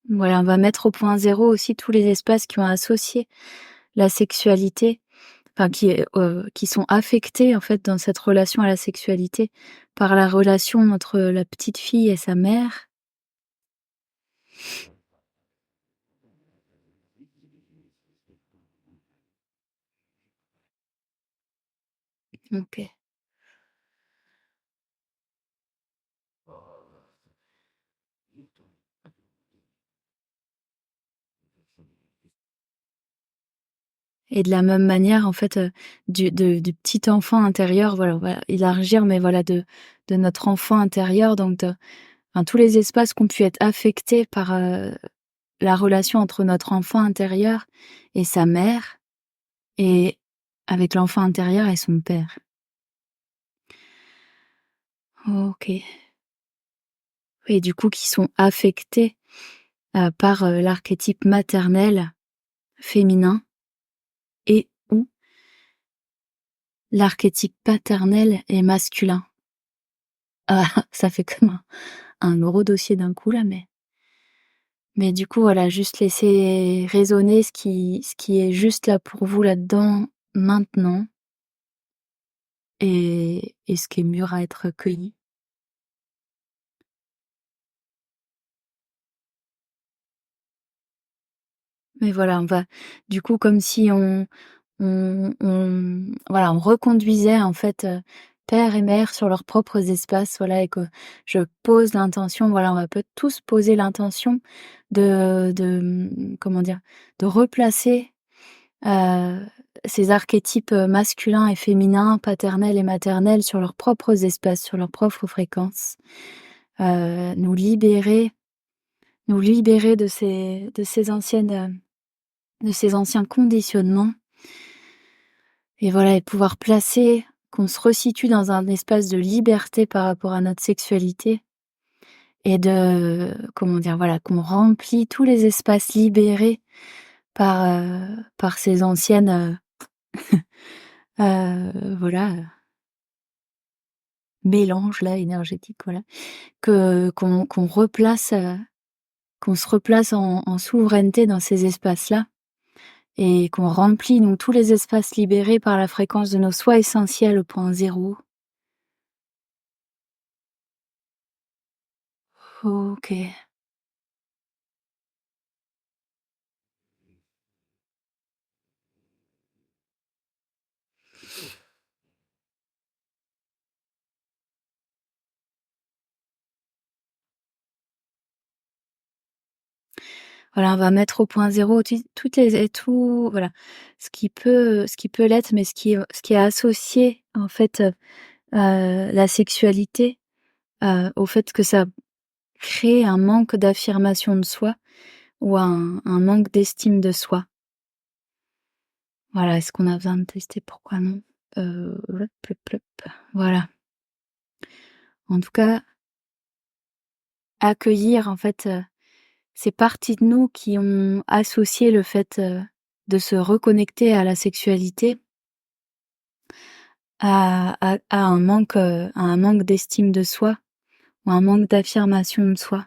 Speaker 1: Voilà, on va mettre au point zéro aussi tous les espaces qui ont associé la sexualité, enfin qui sont affectés en fait dans cette relation à la sexualité par la relation entre la petite fille et sa mère. OK. Et de la même manière, en fait, du petit enfant intérieur, voilà, on va élargir, mais voilà, de notre enfant intérieur, donc enfin, tous les espaces qui ont pu être affectés par, la relation entre notre enfant intérieur et sa mère, et avec l'enfant intérieur et son père. OK. Et du coup, qui sont affectés, par, l'archétype maternel féminin, et ou l'archétype paternel et masculin. Ah, ça fait comme un gros dossier d'un coup là, mais du coup, voilà, juste laisser résonner ce qui est juste là pour vous là-dedans, maintenant, et ce qui est mûr à être cueilli. Mais voilà, on va du coup, comme si on voilà, on reconduisait en fait, père et mère sur leurs propres espaces, voilà et que je pose l'intention, voilà, on va peut tous poser l'intention comment dire? De replacer, heu, ces archétypes, masculins et féminins, paternels et maternels sur leurs propres espaces, sur leurs propres fréquences. Nous libérer de ces anciens conditionnements et voilà et pouvoir placer qu'on se resitue dans un espace de liberté par rapport à notre sexualité et de comment dire? Voilà, qu'on remplit tous les espaces libérés par ces anciennes, voilà, mélanges là énergétiques, voilà. Qu'on replace, qu'on se replace en souveraineté dans ces espaces-là et qu'on remplit donc tous les espaces libérés par la fréquence de nos soi essentiels au point zéro. OK. Voilà, on va mettre au point zéro toutes les et tout voilà, ce qui peut l'être, mais ce qui est associé en fait, la sexualité, au fait que ça crée un manque d'affirmation de soi ou un manque d'estime de soi. Voilà, est-ce qu'on a besoin de tester? Pourquoi non? Hop, plop, plop. Voilà. En tout cas, accueillir en fait, ces parties de nous qui ont associé le fait, de se reconnecter à la sexualité à un manque d'estime de soi ou un manque d'affirmation de soi.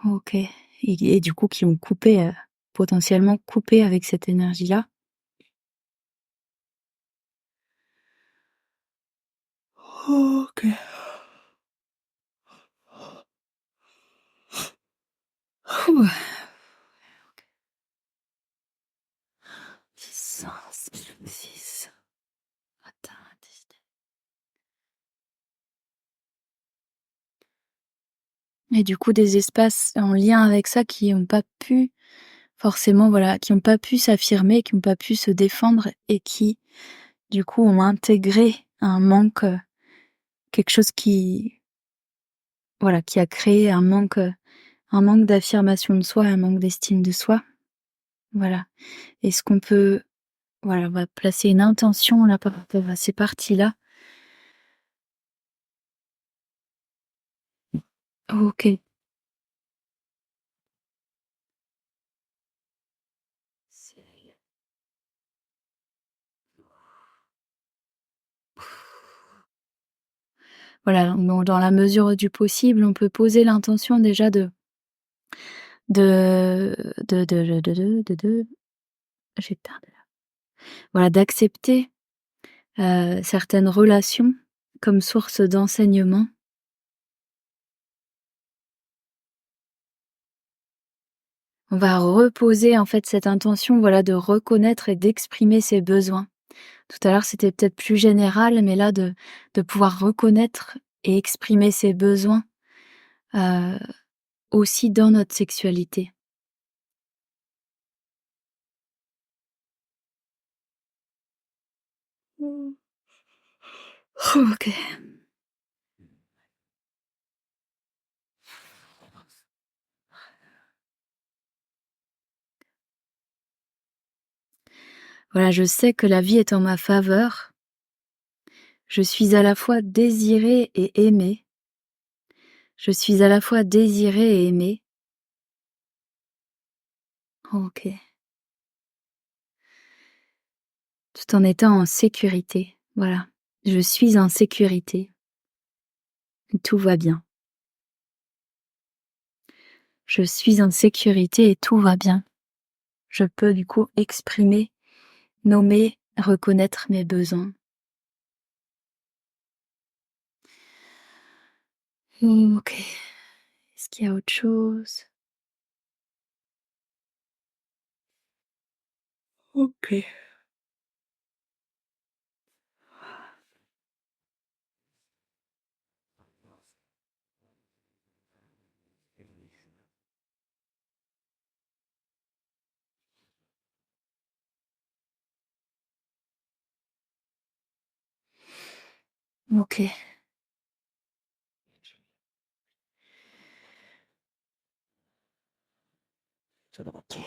Speaker 1: OK et du coup qui ont coupé, potentiellement coupé avec cette énergie-là. OK. Ouh. 10, 6. Attends, et du coup des espaces en lien avec ça qui ont pas pu forcément, voilà, qui ont pas pu s'affirmer, qui ont pas pu se défendre et qui, du coup, ont intégré un manque, quelque chose qui, voilà, qui a créé un manque d'affirmation de soi, un manque d'estime de soi. Voilà. Est-ce qu'on peut, voilà, on va placer une intention là par rapport à ces parties-là. OK. Voilà, donc dans la mesure du possible, on peut poser l'intention déjà de j'ai perdu là. Voilà, d'accepter, certaines relations comme source d'enseignement. On va reposer en fait cette intention, voilà, de reconnaître et d'exprimer ses besoins. Tout à l'heure, c'était peut-être plus général, mais là de pouvoir reconnaître et exprimer ses besoins, heu, aussi dans notre sexualité. Mmh. OK. Voilà, je sais que la vie est en ma faveur. Je suis à la fois désirée et aimée. Je suis à la fois désirée et aimée. OK. Tout en étant en sécurité. Voilà. Je suis en sécurité. Tout va bien. Je suis en sécurité et tout va bien. Je peux du coup exprimer, nommer, reconnaître mes besoins. OK. Est-ce qu'il y a autre chose? OK. OK. OK.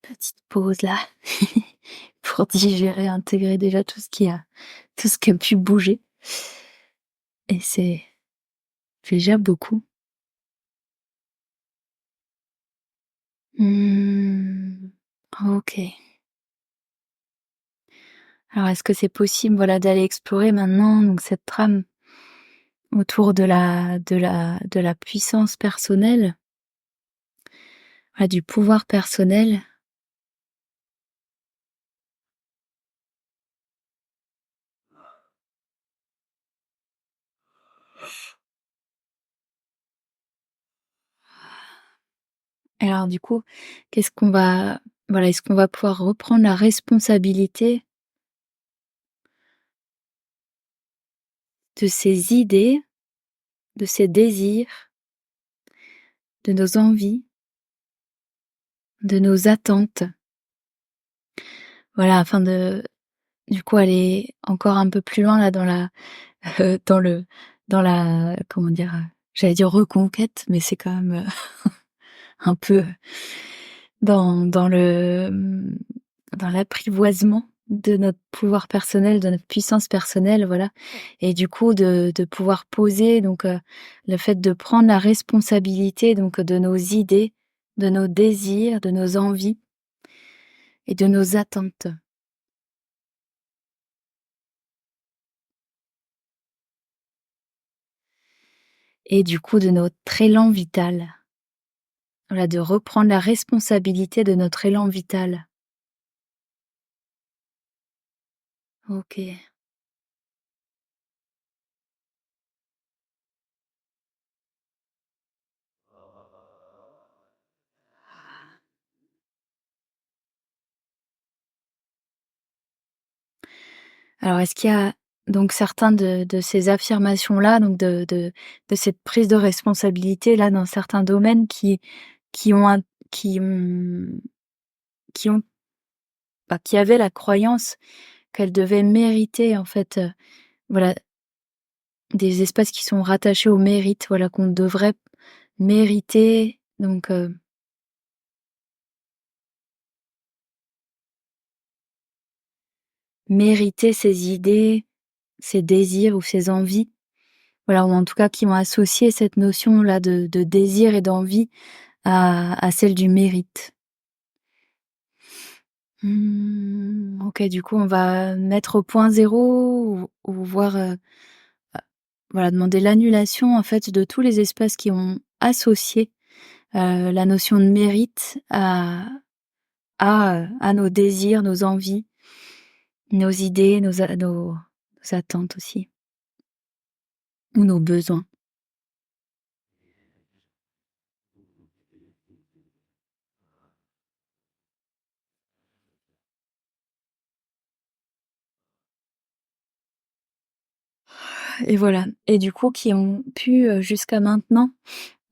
Speaker 1: Petite pause là, pour digérer, intégrer déjà tout ce qui a pu bouger et c'est déjà beaucoup. Mmh. OK. Alors est-ce que c'est possible, voilà, d'aller explorer maintenant donc cette trame autour de la puissance personnelle, voilà, du pouvoir personnel? Alors du coup, qu'est-ce qu'on va voilà, est-ce qu'on va pouvoir reprendre la responsabilité de ces idées, de ces désirs, de nos envies, de nos attentes? Voilà, afin de du coup aller encore un peu plus loin là dans la dans le dans la comment dire? J'allais dire reconquête, mais c'est quand même, un peu dans le, dans l'apprivoisement de notre pouvoir personnel, de notre puissance personnelle, voilà et du coup de pouvoir poser donc, le fait de prendre la responsabilité donc de nos idées, de nos désirs, de nos envies et de nos attentes et du coup de notre élan vital. Voilà, de reprendre la responsabilité de notre élan vital. OK. Alors est-ce qu'il y a donc certains de ces affirmations-là, donc de cette prise de responsabilité-là dans certains domaines qui ont un qui ont qui ont qui avaient la croyance qu'elles devaient mériter en fait, voilà, des espaces qui sont rattachés au mérite, voilà, qu'on devrait mériter donc mériter ses idées, ses désirs ou ses envies. Voilà, ou en tout cas qui ont associé cette notion-là de désir et d'envie à celle du mérite. OK, du coup, on va mettre au point zéro ou voir, voilà, demander l'annulation, en fait, de tous les espaces qui ont associé, la notion de mérite à nos désirs, nos envies, nos idées, nos attentes aussi ou nos besoins. Et voilà et du coup qui ont pu, jusqu'à maintenant,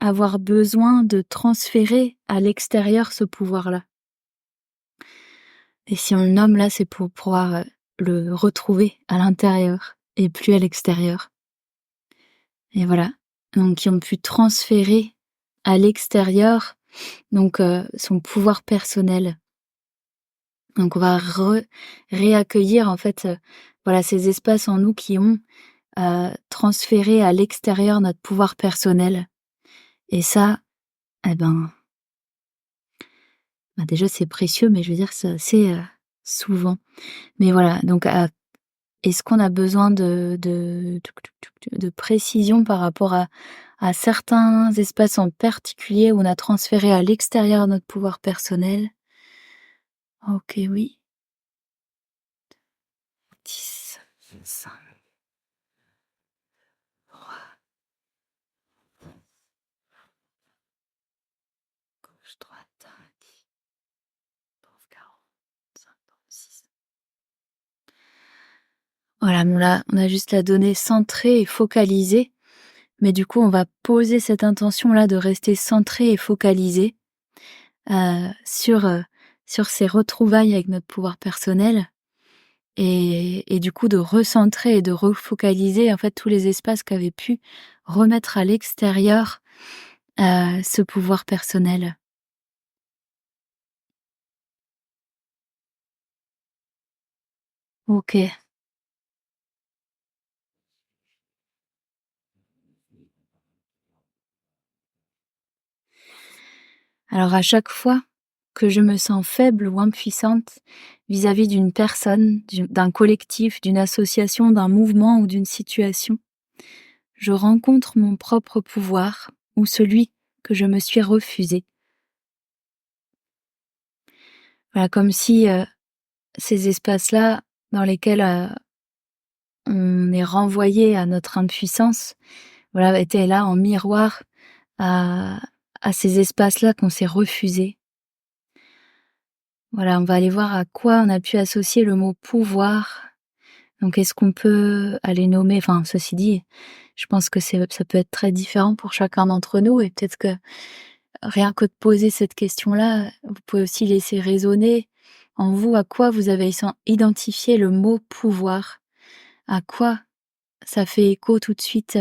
Speaker 1: avoir besoin de transférer à l'extérieur ce pouvoir-là. Et si on le nomme là, c'est pour pouvoir, le retrouver à l'intérieur et plus à l'extérieur. Et voilà. Donc qui ont pu transférer à l'extérieur, donc son pouvoir personnel. Donc on va réaccueillir en fait, voilà ces espaces en nous qui ont, transféré à l'extérieur notre pouvoir personnel. Et ça, eh ben, déjà c'est précieux, mais je veux dire c'est assez, souvent. Mais voilà, donc est-ce qu'on a besoin de précision par rapport à certains espaces en particulier où on a transféré à l'extérieur notre pouvoir personnel? OK, oui. 10, 5, 3, gauche, droite, 10, 12, 40, 56. Voilà, on a juste la donnée centrée et focalisée, mais du coup, on va poser cette intention-là de rester centré et focalisé, sur ces retrouvailles avec notre pouvoir personnel et du coup de recentrer et de refocaliser, en fait, tous les espaces qu'avaient pu remettre à l'extérieur, ce pouvoir personnel. OK. Alors à chaque fois que je me sens faible ou impuissante vis-à-vis d'une personne, d'un collectif, d'une association, d'un mouvement ou d'une situation, je rencontre mon propre pouvoir ou celui que je me suis refusé. Voilà, comme si ces espaces-là dans lesquels on est renvoyé à notre impuissance, voilà, étaient là en miroir à, à ces espaces-là qu'on s'est refusés. Voilà, on va aller voir à quoi on a pu associer le mot pouvoir. Donc est-ce qu'on peut aller nommer, enfin ceci dit, je pense que ça peut être très différent pour chacun d'entre nous et peut-être que rien que de poser cette question-là, vous pouvez aussi laisser résonner en vous à quoi vous avez identifié le mot pouvoir. À quoi ça fait écho tout de suite,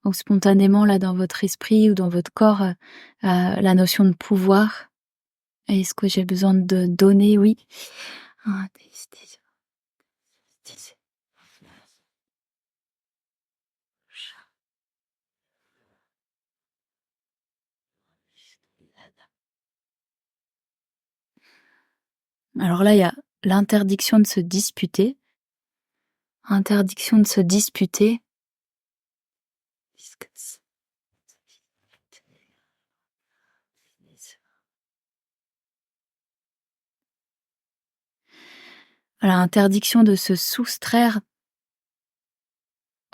Speaker 1: donc spontanément là dans votre esprit ou dans votre corps, la notion de pouvoir. Est-ce que j'ai besoin de donner? Oui. Ah, alors là, il y a l'interdiction de se disputer. Interdiction de se disputer. Voilà, interdiction de se soustraire,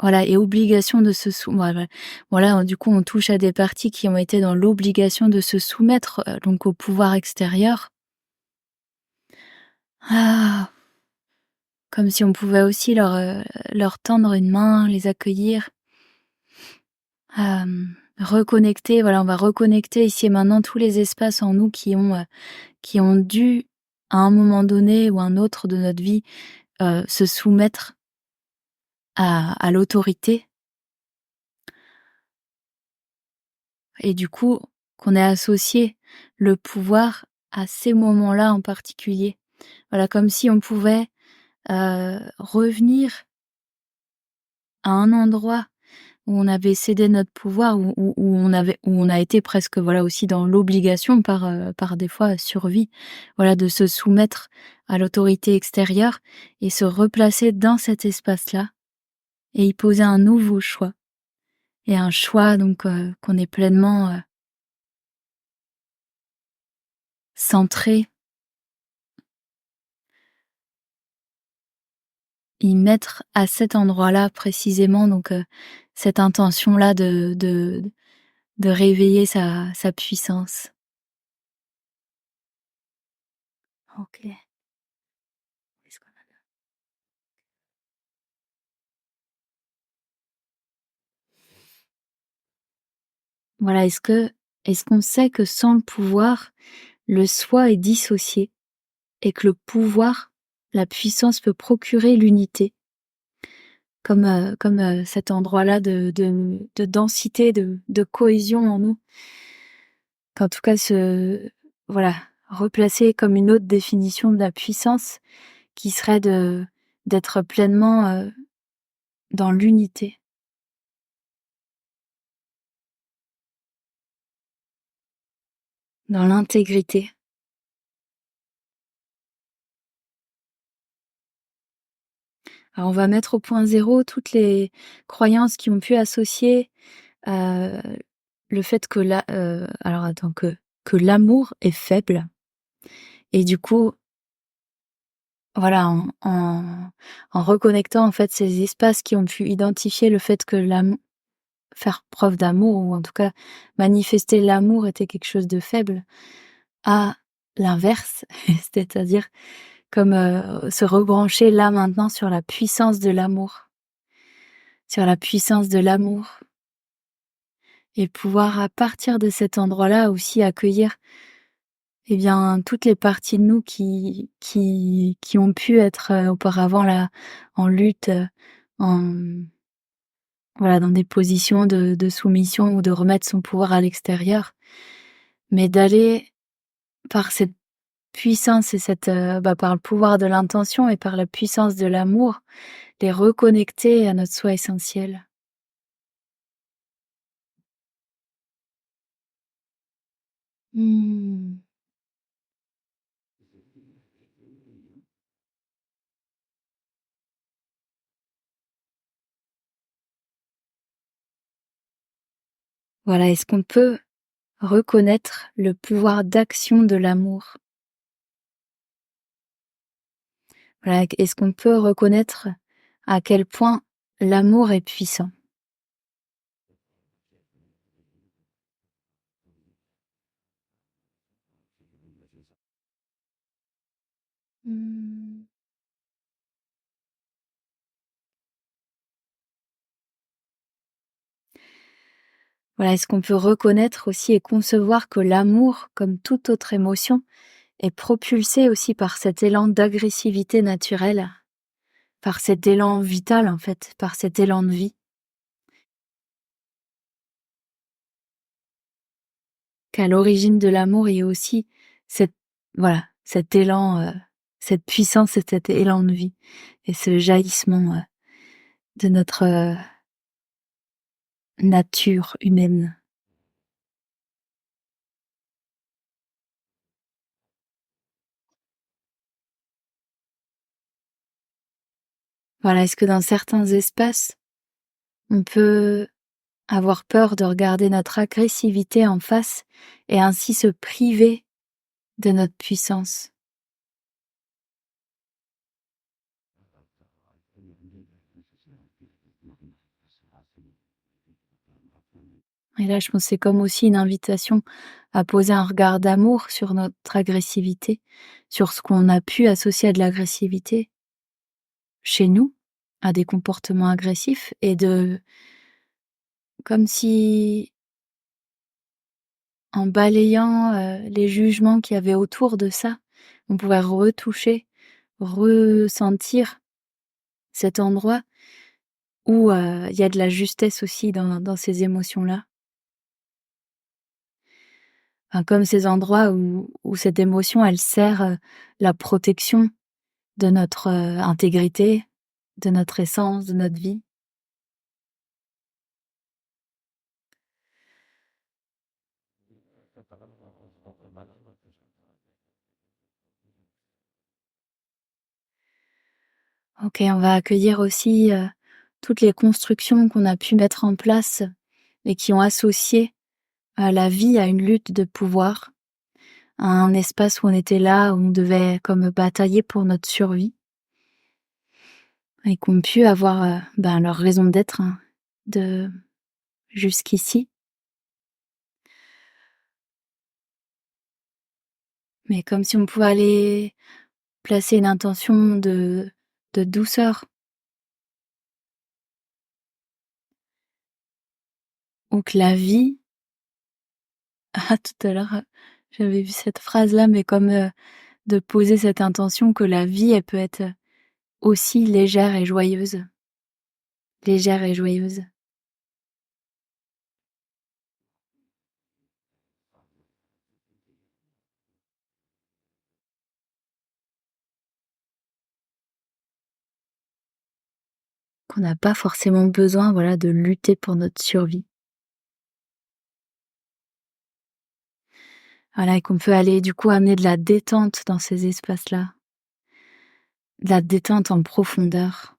Speaker 1: voilà, et obligation de se voilà. Voilà, du coup, on touche à des parties qui ont été dans l'obligation de se soumettre, donc au pouvoir extérieur. Ah! Comme si on pouvait aussi leur tendre une main, les accueillir, reconnecter, voilà, on va reconnecter ici et maintenant tous les espaces en nous qui ont dû, à un moment donné ou un autre de notre vie, se soumettre à l'autorité et du coup, qu'on ait associé le pouvoir à ces moments-là en particulier. Voilà, comme si on pouvait, revenir à un endroit où on avait cédé notre pouvoir, où on a été presque, voilà, aussi dans l'obligation par des fois survie, voilà, de se soumettre à l'autorité extérieure et se replacer dans cet espace-là et y poser un nouveau choix et un choix donc qu'on est pleinement, centré, y mettre à cet endroit-là précisément donc cette intention-là de réveiller sa puissance. OK. Est-ce qu'on a voilà, est-ce qu'on sait que sans le pouvoir, le soi est dissocié et que le pouvoir, la puissance peut procurer l'unité? Comme, cet endroit-là de densité, de cohésion en nous. Qu'en tout cas voilà, replacer comme une autre définition de la puissance qui serait d'être pleinement, dans l'unité, dans l'intégrité. Alors on va mettre au point zéro toutes les croyances qui ont pu associer, heu, le fait que alors attends, que l'amour est faible et du coup, voilà, en reconnectant en fait ces espaces qui ont pu identifier le fait que faire preuve d'amour ou en tout cas manifester l'amour était quelque chose de faible, à l'inverse, c'est-à-dire comme, se rebrancher là maintenant sur la puissance de l'amour, sur la puissance de l'amour et pouvoir à partir de cet endroit-là aussi accueillir, eh bien, toutes les parties de nous qui ont pu être, auparavant là, en lutte, en voilà, dans des positions de soumission ou de remettre son pouvoir à l'extérieur, mais d'aller par cette puissance et cette, par le pouvoir de l'intention et par la puissance de l'amour, les reconnecter à notre soi essentiel. Mmh. Voilà, est-ce qu'on peut reconnaître le pouvoir d'action de l'amour? Voilà, est-ce qu'on peut reconnaître à quel point l'amour est puissant? Mmh. Voilà, est-ce qu'on peut reconnaître aussi et concevoir que l'amour, comme toute autre émotion, est propulsé aussi par cet élan d'agressivité naturelle, par cet élan vital en fait, par cet élan de vie? Qu'à l'origine de l'amour, il y a aussi cet voilà, cet élan, cette puissance et cet élan de vie et ce jaillissement, de notre, nature humaine. Voilà, est-ce que dans certains espaces, on peut avoir peur de regarder notre agressivité en face et ainsi se priver de notre puissance? Et là, je pense que c'est comme aussi une invitation à poser un regard d'amour sur notre agressivité, sur ce qu'on a pu associer à de l'agressivité chez nous, à des comportements agressifs et de comme si en balayant, les jugements qu'il y avait autour de ça, on pouvait retoucher, ressentir cet endroit où, il y a de la justesse aussi dans ces émotions-là. Enfin, comme ces endroits où cette émotion, elle sert, la protection de notre, intégrité, de notre essence, de notre vie. OK, on va accueillir aussi, toutes les constructions qu'on a pu mettre en place et qui ont associé, la vie à une lutte de pouvoir, à un espace où on était là, où on devait comme batailler pour notre survie et qui ont pu avoir, leur raison d'être, hein, de jusqu'ici. Mais comme si on pouvait aller placer une intention de douceur ou que la vie tout à l'heure, j'avais vu cette phrase-là, mais comme, de poser cette intention que la vie, elle peut être aussi légère et joyeuse. Légère et joyeuse. Qu'on n'a pas forcément besoin, voilà, de lutter pour notre survie. Voilà, et qu'on peut aller du coup amener de la détente dans ces espaces-là. De la détente en profondeur.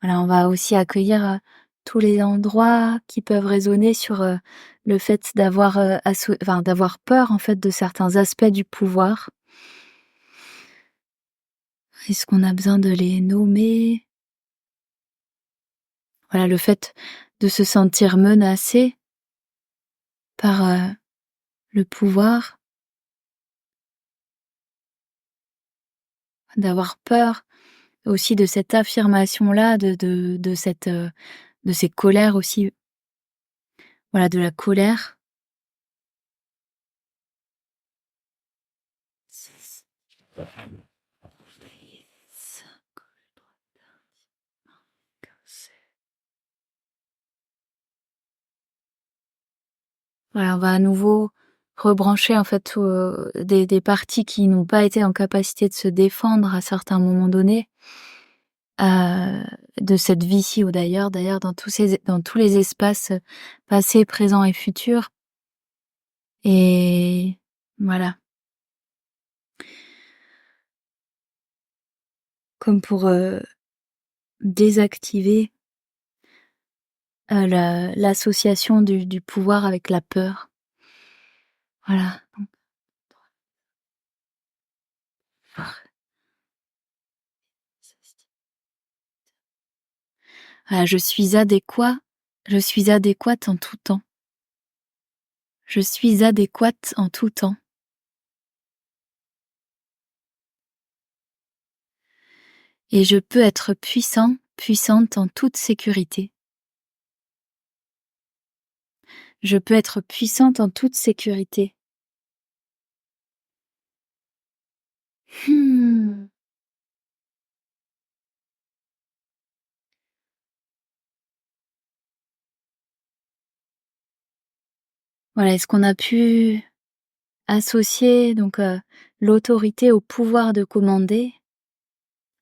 Speaker 1: Voilà, on va aussi accueillir, tous les endroits qui peuvent résonner sur, le fait d'avoir, d'avoir peur en fait de certains aspects du pouvoir. Est-ce qu'on a besoin de les nommer? Voilà, le fait de se sentir menacé par, le pouvoir, d'avoir peur aussi de cette affirmation-là, de cette, de ces colères aussi, voilà, de la colère. Voilà, on va à nouveau rebrancher en fait, des parties qui n'ont pas été en capacité de se défendre à certains moments donnés, heu, de cette vie-ci ou d'ailleurs dans tous les espaces, passés, présents et futurs et voilà. Comme pour, désactiver, la l'association du pouvoir avec la peur. Voilà, donc voilà, je suis adéquate en tout temps. Je suis adéquate en tout temps et je peux être puissant, puissante en toute sécurité. Je peux être puissante en toute sécurité. Mmh. Voilà, est-ce qu'on a pu associer donc, l'autorité au pouvoir de commander?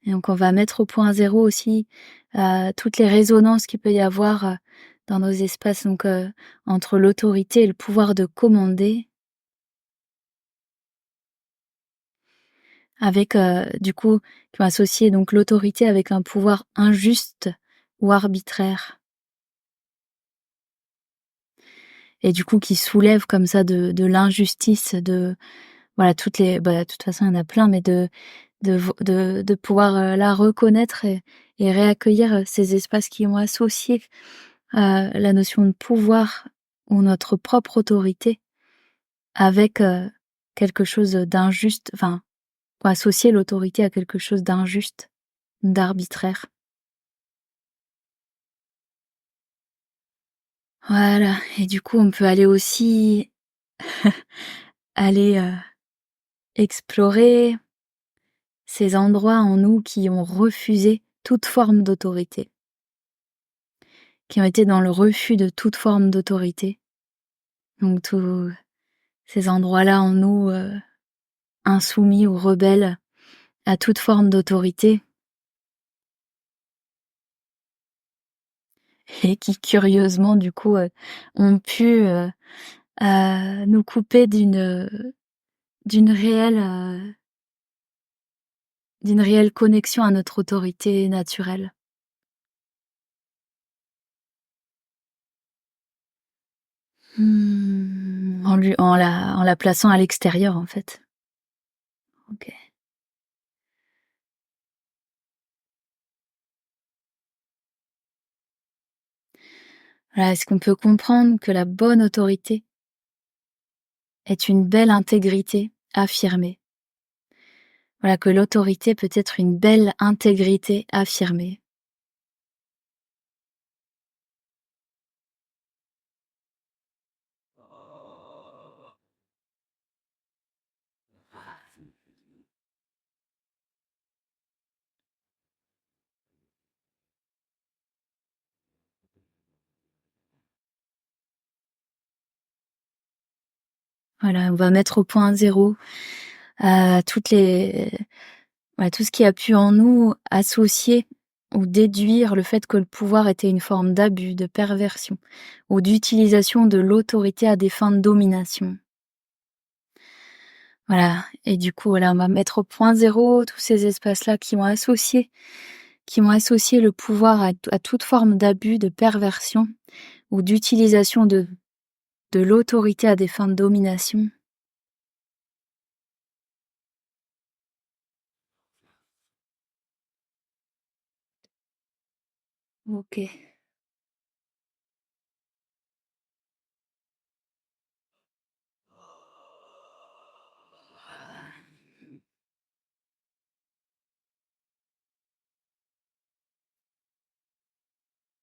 Speaker 1: Et donc on va mettre au point zéro aussi, toutes les résonances qu'il peut y avoir, dans nos espaces donc, entre l'autorité et le pouvoir de commander avec, du coup, qui vont associer donc l'autorité avec un pouvoir injuste ou arbitraire et du coup qui soulève comme ça de l'injustice, de voilà toutes les bah, de toute façon il y en a plein mais de pouvoir, là reconnaître et réaccueillir, ces espaces qui ont associé la notion de pouvoir ou notre propre autorité avec, quelque chose d'injuste, enfin, pour associer l'autorité à quelque chose d'injuste, d'arbitraire. Voilà et du coup, on peut aller aussi aller, explorer ces endroits en nous qui ont refusé toute forme d'autorité, qui ont été dans le refus de toute forme d'autorité. Donc tous ces endroits-là en nous, insoumis ou rebelles à toute forme d'autorité et qui curieusement du coup, ont pu, nous couper d'une d'une réelle connexion à notre autorité naturelle. En la plaçant à l'extérieur en fait. OK. Voilà, est-ce qu'on peut comprendre que la bonne autorité est une belle intégrité affirmée? Voilà, que l'autorité peut être une belle intégrité affirmée. Voilà, on va mettre au point zéro, toutes les ouais, tout ce qui a pu en nous associer ou déduire le fait que le pouvoir était une forme d'abus, de perversion ou d'utilisation de l'autorité à des fins de domination. Voilà et du coup, voilà, on va mettre au point zéro tous ces espaces-là qui ont associé le pouvoir à toute forme d'abus, de perversion ou d'utilisation de l'autorité à des fins de domination. OK.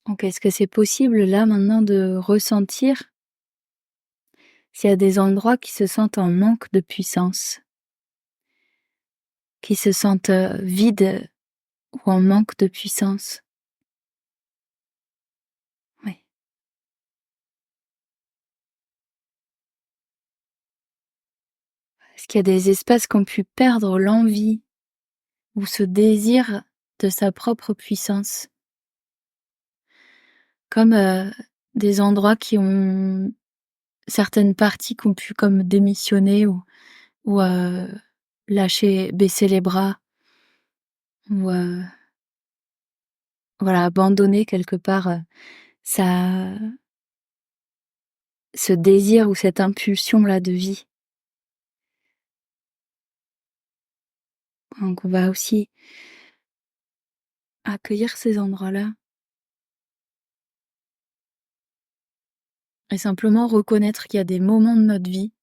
Speaker 1: Donc est-ce que c'est possible là maintenant de ressentir s'il y a des endroits qui se sentent en manque de puissance, qui se sentent, vides ou en manque de puissance? Oui. Est-ce qu'il y a des espaces qui ont pu perdre l'envie ou ce désir de sa propre puissance? Comme, des endroits qui ont certaines parties qui ont pu comme démissionner ou lâcher, baisser les bras ou, voilà, abandonner quelque part, sa ce désir ou cette impulsion-là de vie. Donc on va aussi accueillir ces endroits-là et simplement reconnaître qu'il y a des moments de notre vie,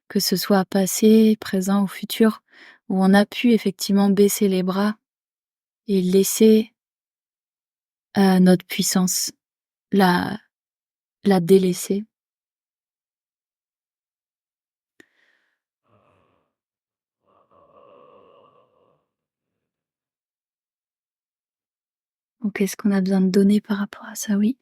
Speaker 1: que ce soit passé, présent ou futur, où on a pu effectivement baisser les bras et laisser, notre puissance, la la délaisser. Donc qu'est-ce qu'on a besoin de donner par rapport à ça? Oui.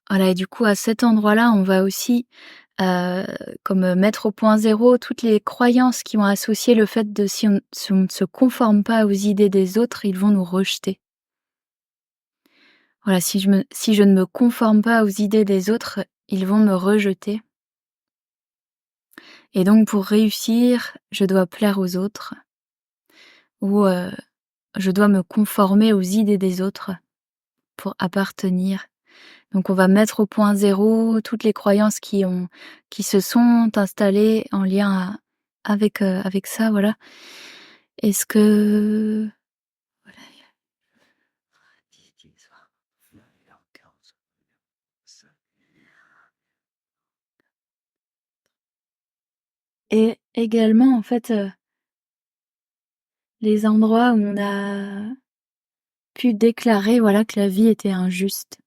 Speaker 1: Voilà et du coup à cet endroit-là, on va aussi, heu, comme, mettre au point zéro toutes les croyances qui ont associé le fait de si on ne se conforme pas aux idées des autres, ils vont nous rejeter. Voilà, si je ne me conforme pas aux idées des autres, ils vont me rejeter et donc pour réussir, je dois plaire aux autres ou, je dois me conformer aux idées des autres pour appartenir. Donc on va mettre au point zéro toutes les croyances qui se sont installées en lien avec ça, voilà. Est-ce que et également en fait, les endroits où on a pu déclarer, voilà, que la vie était injuste.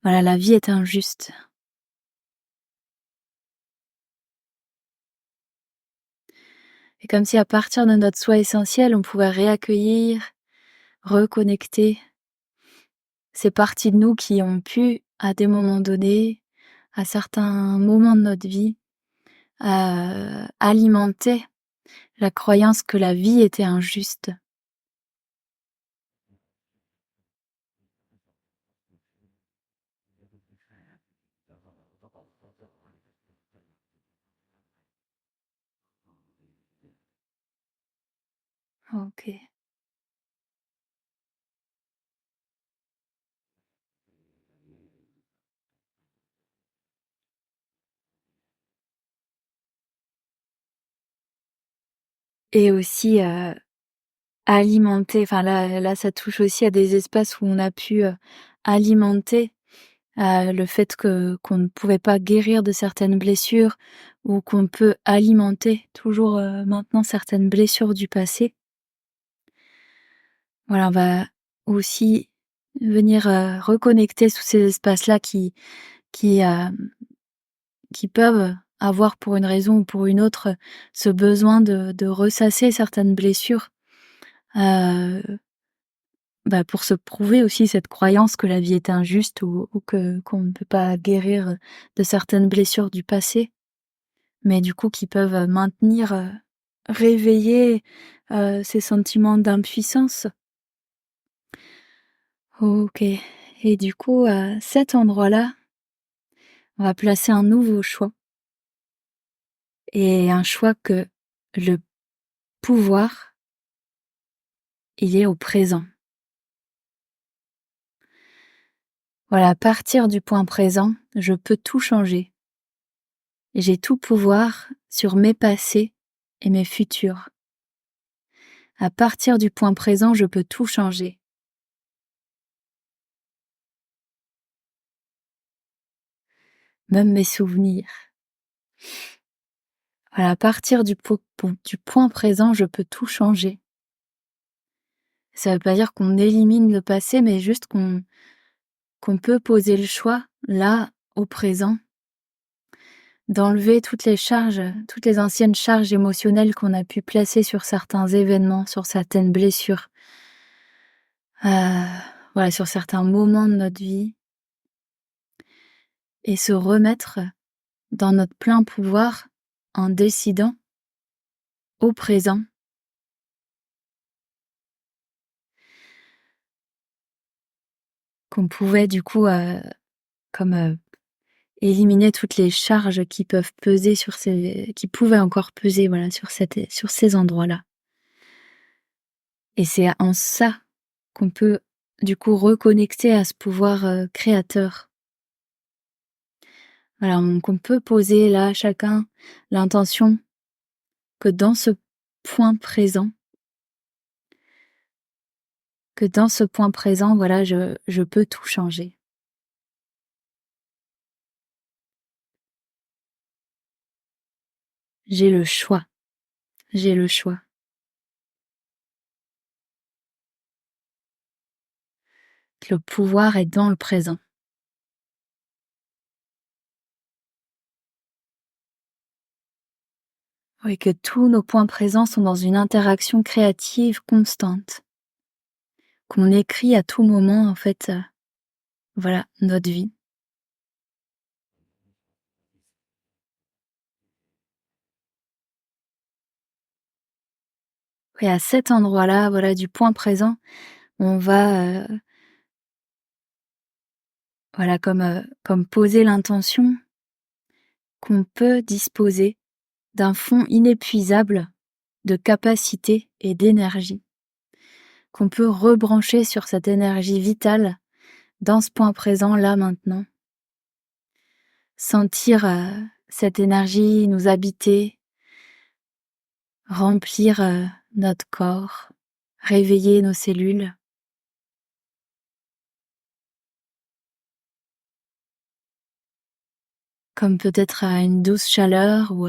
Speaker 1: Voilà, la vie est injuste. Et comme si à partir de notre soi essentiel, on pouvait réaccueillir, reconnecter ces parties de nous qui ont pu, à des moments donnés, à certains moments de notre vie, alimenter la croyance que la vie était injuste. OK. Et aussi, alimenter, enfin là ça touche aussi à des espaces où on a pu, alimenter, le fait que qu'on ne pouvait pas guérir de certaines blessures ou qu'on peut alimenter toujours, maintenant certaines blessures du passé. Voilà, on va aussi venir, reconnecter sous ces espaces-là qui, qui peuvent avoir pour une raison ou pour une autre, ce besoin de ressasser certaines blessures, heu, bah, pour se prouver aussi cette croyance que la vie est injuste ou que qu'on ne peut pas guérir, de certaines blessures du passé, mais du coup qui peuvent, maintenir, réveiller, ces sentiments d'impuissance. OK et du coup, à cet endroit-là, on va placer un nouveau choix et un choix que le pouvoir, il est au présent. Voilà, à partir du point présent, je peux tout changer. J'ai tout pouvoir sur mes passés et mes futurs. À partir du point présent, je peux tout changer. Même mes souvenirs. Voilà, à partir du point présent, je peux tout changer. Ça veut pas dire qu'on élimine le passé, mais juste qu'on peut poser le choix, là, au présent, d'enlever toutes les charges, toutes les anciennes charges émotionnelles qu'on a pu placer sur certains événements, sur certaines blessures, voilà, sur certains moments de notre vie, et se remettre dans notre plein pouvoir en décidant au présent qu'on pouvait du coup comme éliminer toutes les charges qui peuvent peser qui pouvaient encore peser, voilà, sur ces endroits-là. Et c'est en ça qu'on peut du coup reconnecter à ce pouvoir créateur. Voilà, qu'on peut poser là chacun l'intention que dans ce point présent, voilà, je peux tout changer. J'ai le choix. J'ai le choix. Le pouvoir est dans le présent. Oui, que tous nos points présents sont dans une interaction créative constante. Qu'on écrit à tout moment, en fait, voilà, notre vie. Et à cet endroit-là, voilà, du point présent, on va, voilà, comme poser l'intention qu'on peut disposer d'un fonds inépuisable de capacité et d'énergie, qu'on peut rebrancher sur cette énergie vitale dans ce point présent, là, maintenant. Sentir cette énergie nous habiter, remplir notre corps, réveiller nos cellules. Comme peut-être à une douce chaleur ou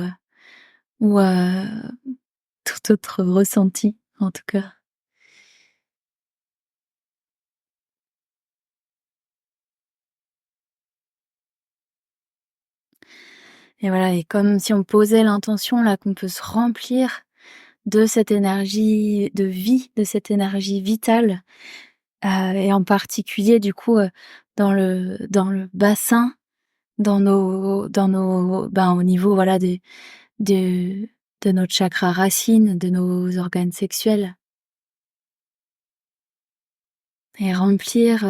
Speaker 1: tout autre ressenti, en tout cas. Et voilà, et comme si on posait l'intention là qu'on peut se remplir de cette énergie de vie, de cette énergie vitale, et en particulier du coup dans le bassin, au niveau voilà de notre chakra racine, de nos organes sexuels, et remplir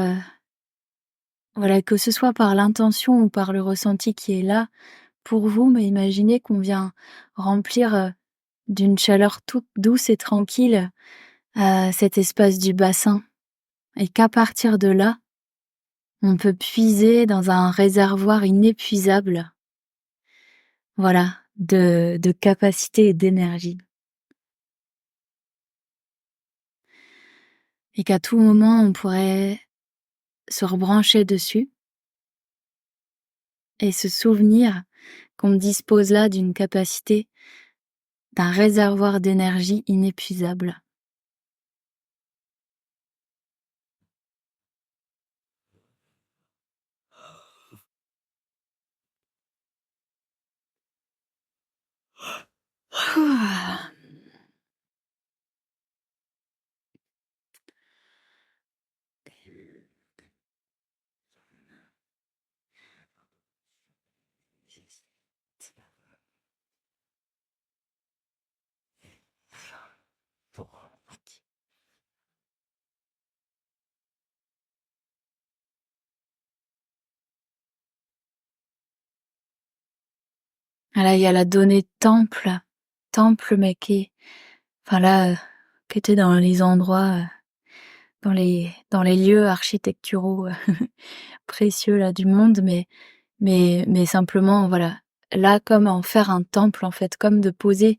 Speaker 1: voilà, que ce soit par l'intention ou par le ressenti qui est là pour vous, mais imaginez qu'on vient remplir d'une chaleur toute douce et tranquille cet espace du bassin, et qu'à partir de là, on peut puiser dans un réservoir inépuisable, voilà, de capacité et d'énergie. Et qu'à tout moment, on pourrait se rebrancher dessus et se souvenir qu'on dispose là d'une capacité, d'un réservoir d'énergie inépuisable. Là, il y a la donnée temple, mais qui est, enfin là, qui était dans les endroits dans les lieux architecturaux, précieux là du monde, mais simplement voilà, là comme en faire un temple en fait, comme de poser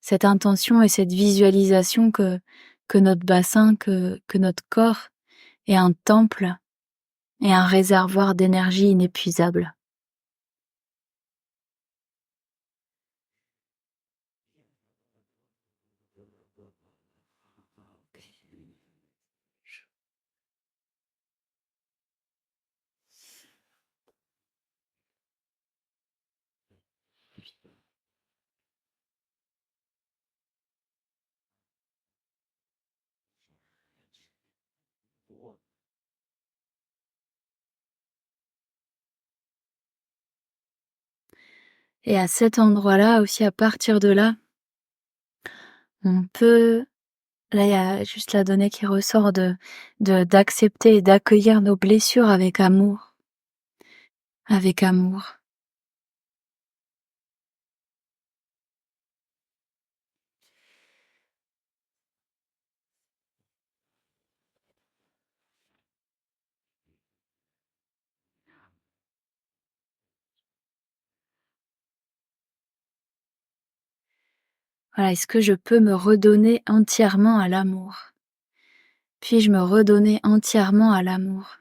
Speaker 1: cette intention et cette visualisation que notre bassin, que notre corps est un temple et un réservoir d'énergie inépuisable. Et à cet endroit-là aussi, à partir de là, on peut là, il y a juste la donnée qui ressort d'accepter et d'accueillir nos blessures avec amour, avec amour. Voilà, est-ce que je peux me redonner entièrement à l'amour? Puis-je me redonner entièrement à l'amour?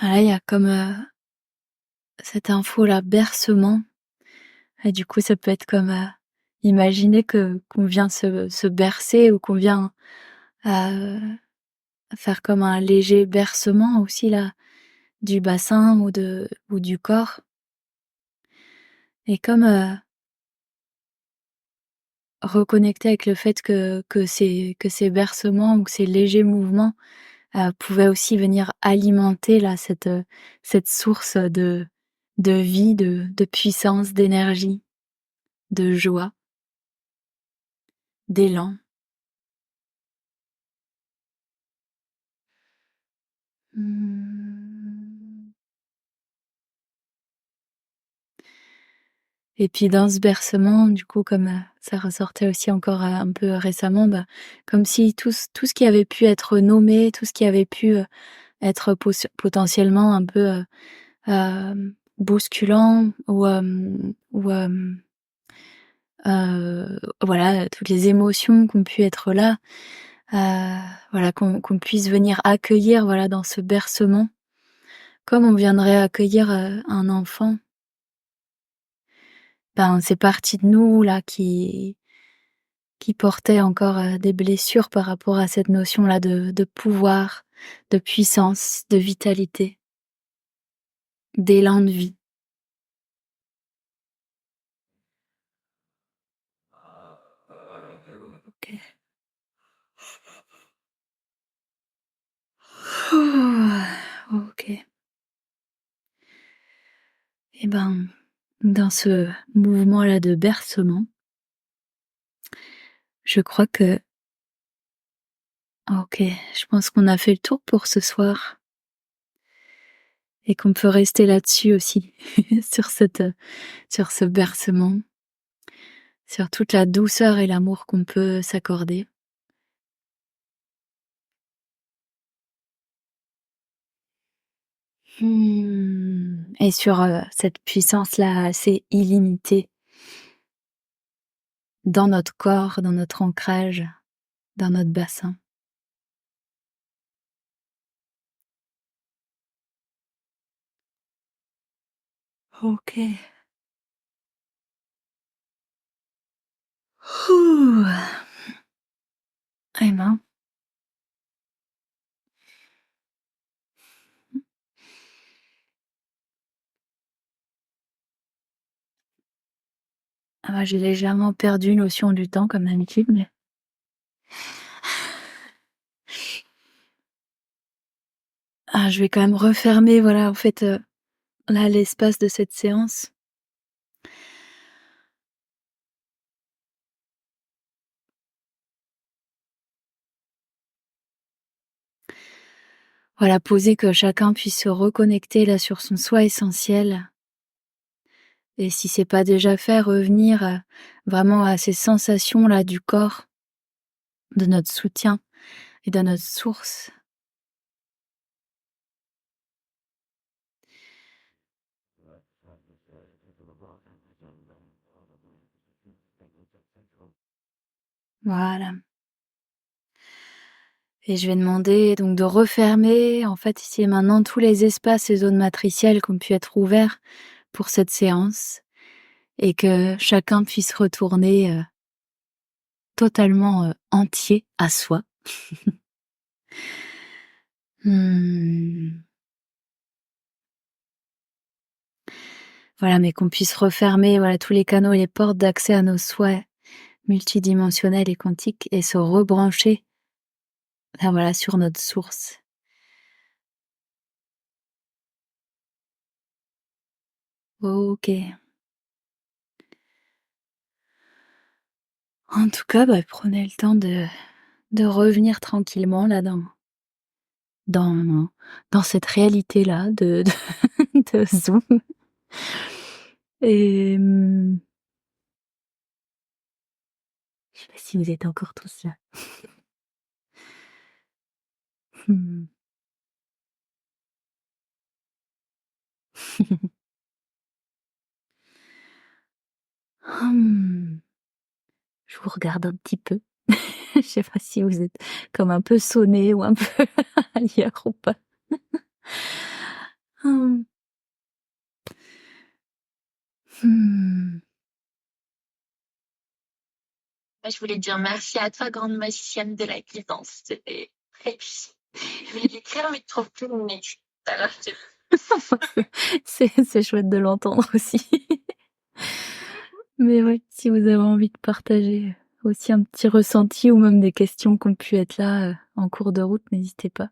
Speaker 1: Voilà, il y a comme, cette info-là, bercement, et du coup, ça peut être comme, imaginer que qu'on vient se bercer ou qu'on vient, heu, faire comme un léger bercement aussi là, du bassin ou du corps et comme, reconnecter avec le fait que ces bercements ou que ces légers mouvements, pouvaient aussi venir alimenter là cette source de vie, de puissance, d'énergie, de joie, d'élan. Mmh. Et puis dans ce bercement, du coup, comme, ça ressortait aussi encore, un peu récemment, bah, comme si tout ce qui avait pu être nommé, tout ce qui avait pu, être potentiellement un peu, bousculant voilà, toutes les émotions qui ont pu être là, voilà, qu'on puisse venir accueillir, voilà, dans ce bercement, comme on viendrait accueillir, un enfant. Ben, ces parties de nous là qui portaient encore, des blessures par rapport à cette notion-là de pouvoir, de puissance, de vitalité, d'élan de vie. OK. OK. Et ben, dans ce mouvement-là de bercement, je crois que OK, je pense qu'on a fait le tour pour ce soir et qu'on peut rester là-dessus aussi, sur sur ce bercement, sur toute la douceur et l'amour qu'on peut s'accorder. Et sur, cette puissance-là assez illimitée dans notre corps, dans notre ancrage, dans notre bassin. OK. Ouh. Eh ben, J'ai légèrement perdu notion du temps comme d'habitude, mais je vais quand même refermer, voilà, en fait, là, l'espace de cette séance. Voilà, poser, que chacun puisse se reconnecter là sur son soi essentiel, et si c'est pas déjà fait, revenir, vraiment à ces sensations là du corps, de notre soutien et de notre source. Voilà, et je vais demander donc de refermer, en fait, ici et maintenant, tous les espaces et zones matricielles qui ont pu être ouverts pour cette séance, et que chacun puisse retourner, totalement, entier à soi. Mmh. Voilà, mais qu'on puisse refermer, voilà, tous les canaux et les portes d'accès à nos souhaits multidimensionnels et quantiques, et se rebrancher, là, voilà, sur notre source. OK. En tout cas, prenez le temps de revenir tranquillement là dans dans cette réalité-là de Zoom, et je sais pas si vous êtes encore tous là. Mmh. Mmh. Je vous regarde un petit peu. Je sais pas si vous êtes comme un peu sonné ou un peu ailleurs ou pas. Mmh. Mmh.
Speaker 2: Je voulais dire merci à toi, grande magicienne de la guidance. C'était très puissant. Je voulais l'écrire, mais je trouve plus mon étude. Alors,
Speaker 1: C'est chouette de l'entendre aussi. Mais ouais, si vous avez envie de partager aussi un petit ressenti ou même des questions qui ont pu être là, en cours de route, n'hésitez pas.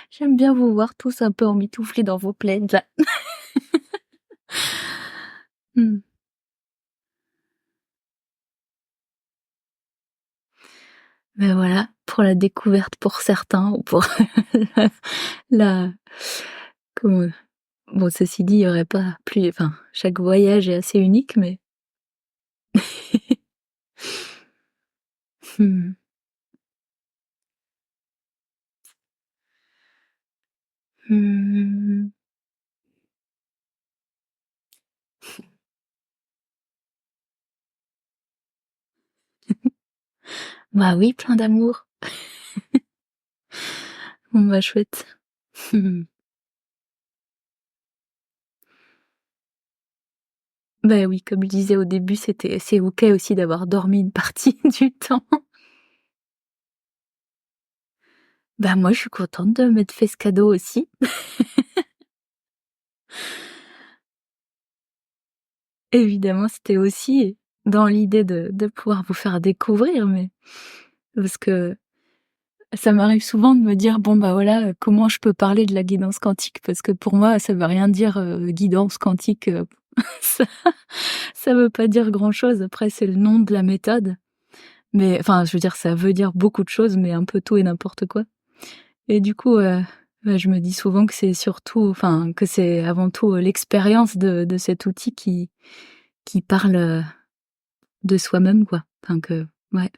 Speaker 1: J'aime bien vous voir tous un peu emmitouflés dans vos plaids là. Mmh. Voilà, pour la découverte pour certains, ou pour la la comment bon, ceci dit, il y aurait pas plus, enfin, chaque voyage est assez unique, mais mmh. Mmh. Bah oui, plein d'amour. Bon, chouette. Bah oui, comme je disais au début, c'est OK aussi d'avoir dormi une partie du temps. Bah moi, je suis contente de m'être fait ce cadeau aussi. Évidemment, c'était aussi dans l'idée de pouvoir vous faire découvrir, mais parce que ça m'arrive souvent de me dire: «Bon, voilà, comment je peux parler de la guidance quantique?» Parce que pour moi, ça veut rien dire, guidance quantique, ça ça veut pas dire grand-chose. Après, c'est le nom de la méthode, mais enfin, je veux dire, ça veut dire beaucoup de choses, mais un peu tout et n'importe quoi, et du coup, je me dis souvent que c'est surtout, enfin, que c'est avant tout, l'expérience de cet outil qui parle, de soi-même, quoi. Enfin que ouais,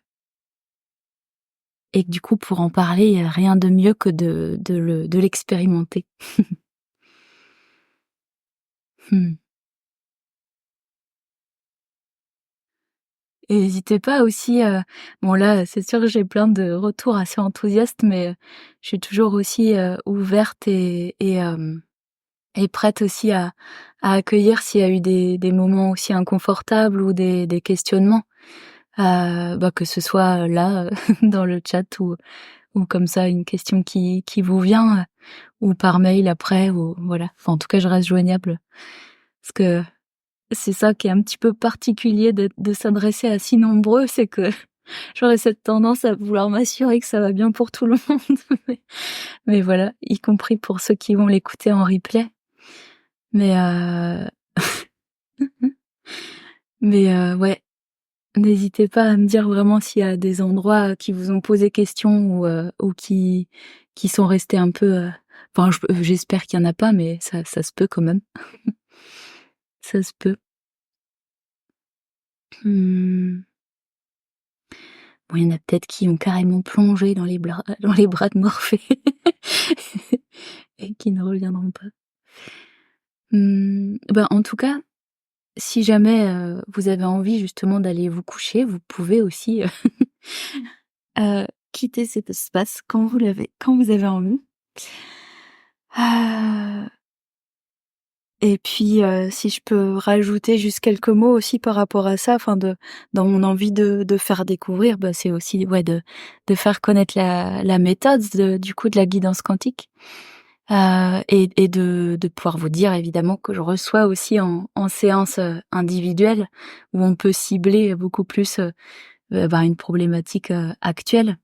Speaker 1: et que du coup, pour en parler, il y a rien de mieux que de l'expérimenter. Mmh. Et n'hésitez pas aussi, bon là, c'est sûr que j'ai plein de retours assez enthousiastes, mais je suis toujours aussi, ouverte et prête aussi à accueillir s'il y a eu des moments aussi inconfortables ou des questionnements, que ce soit là, dans le chat, ou ou comme ça une question qui vous vient, ou par mail après, ou voilà. Enfin, en tout cas, je reste joignable parce que c'est ça qui est un petit peu particulier de s'adresser à si nombreux, c'est que j'aurais cette tendance à vouloir m'assurer que ça va bien pour tout le monde. Mais voilà, y compris pour ceux qui vont l'écouter en replay. Mais ouais, n'hésitez pas à me dire vraiment s'il y a des endroits qui vous ont posé question, ou qui sont restés un peu, enfin j'espère qu'il y en a pas, mais ça se peut quand même. Ça se peut. Bon, il y en a peut-être qui ont carrément plongé dans les bras de Morphée et qui ne reviendront pas. En tout cas, si jamais vous avez envie justement d'aller vous coucher, vous pouvez aussi quitter cet espace quand vous avez envie. Et puis si je peux rajouter juste quelques mots aussi par rapport à ça, enfin dans mon envie de faire découvrir, c'est aussi de faire connaître la méthode du coup de la guidance quantique. Et de pouvoir vous dire évidemment que je reçois aussi en séance individuelle, où on peut cibler beaucoup plus une problématique actuelle,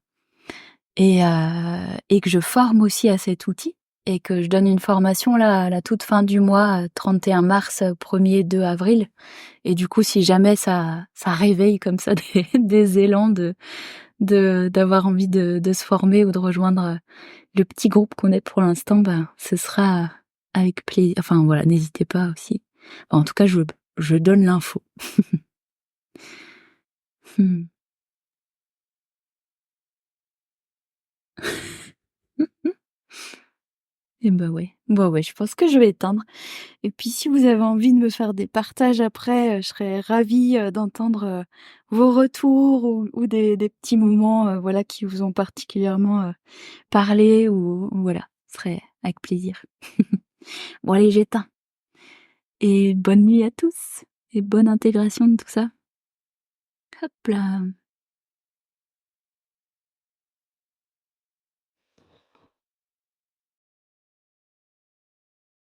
Speaker 1: et que je forme aussi à cet outil, et que je donne une formation là à la toute fin du mois, 31 mars, 1er 2 avril. Et du coup, si jamais ça réveille comme ça des élans d'avoir envie de se former ou de rejoindre le petit groupe qu'on est pour l'instant, ce sera avec plaisir. Enfin voilà, n'hésitez pas aussi. En tout cas, je donne l'info. Et ouais. Ouais, je pense que je vais éteindre. Et puis si vous avez envie de me faire des partages après, je serais ravie d'entendre vos retours, ou des petits moments voilà, qui vous ont particulièrement parlé, ou voilà, ce serait avec plaisir. Bon allez, j'éteins. Et bonne nuit à tous, et bonne intégration de tout ça. Hop là.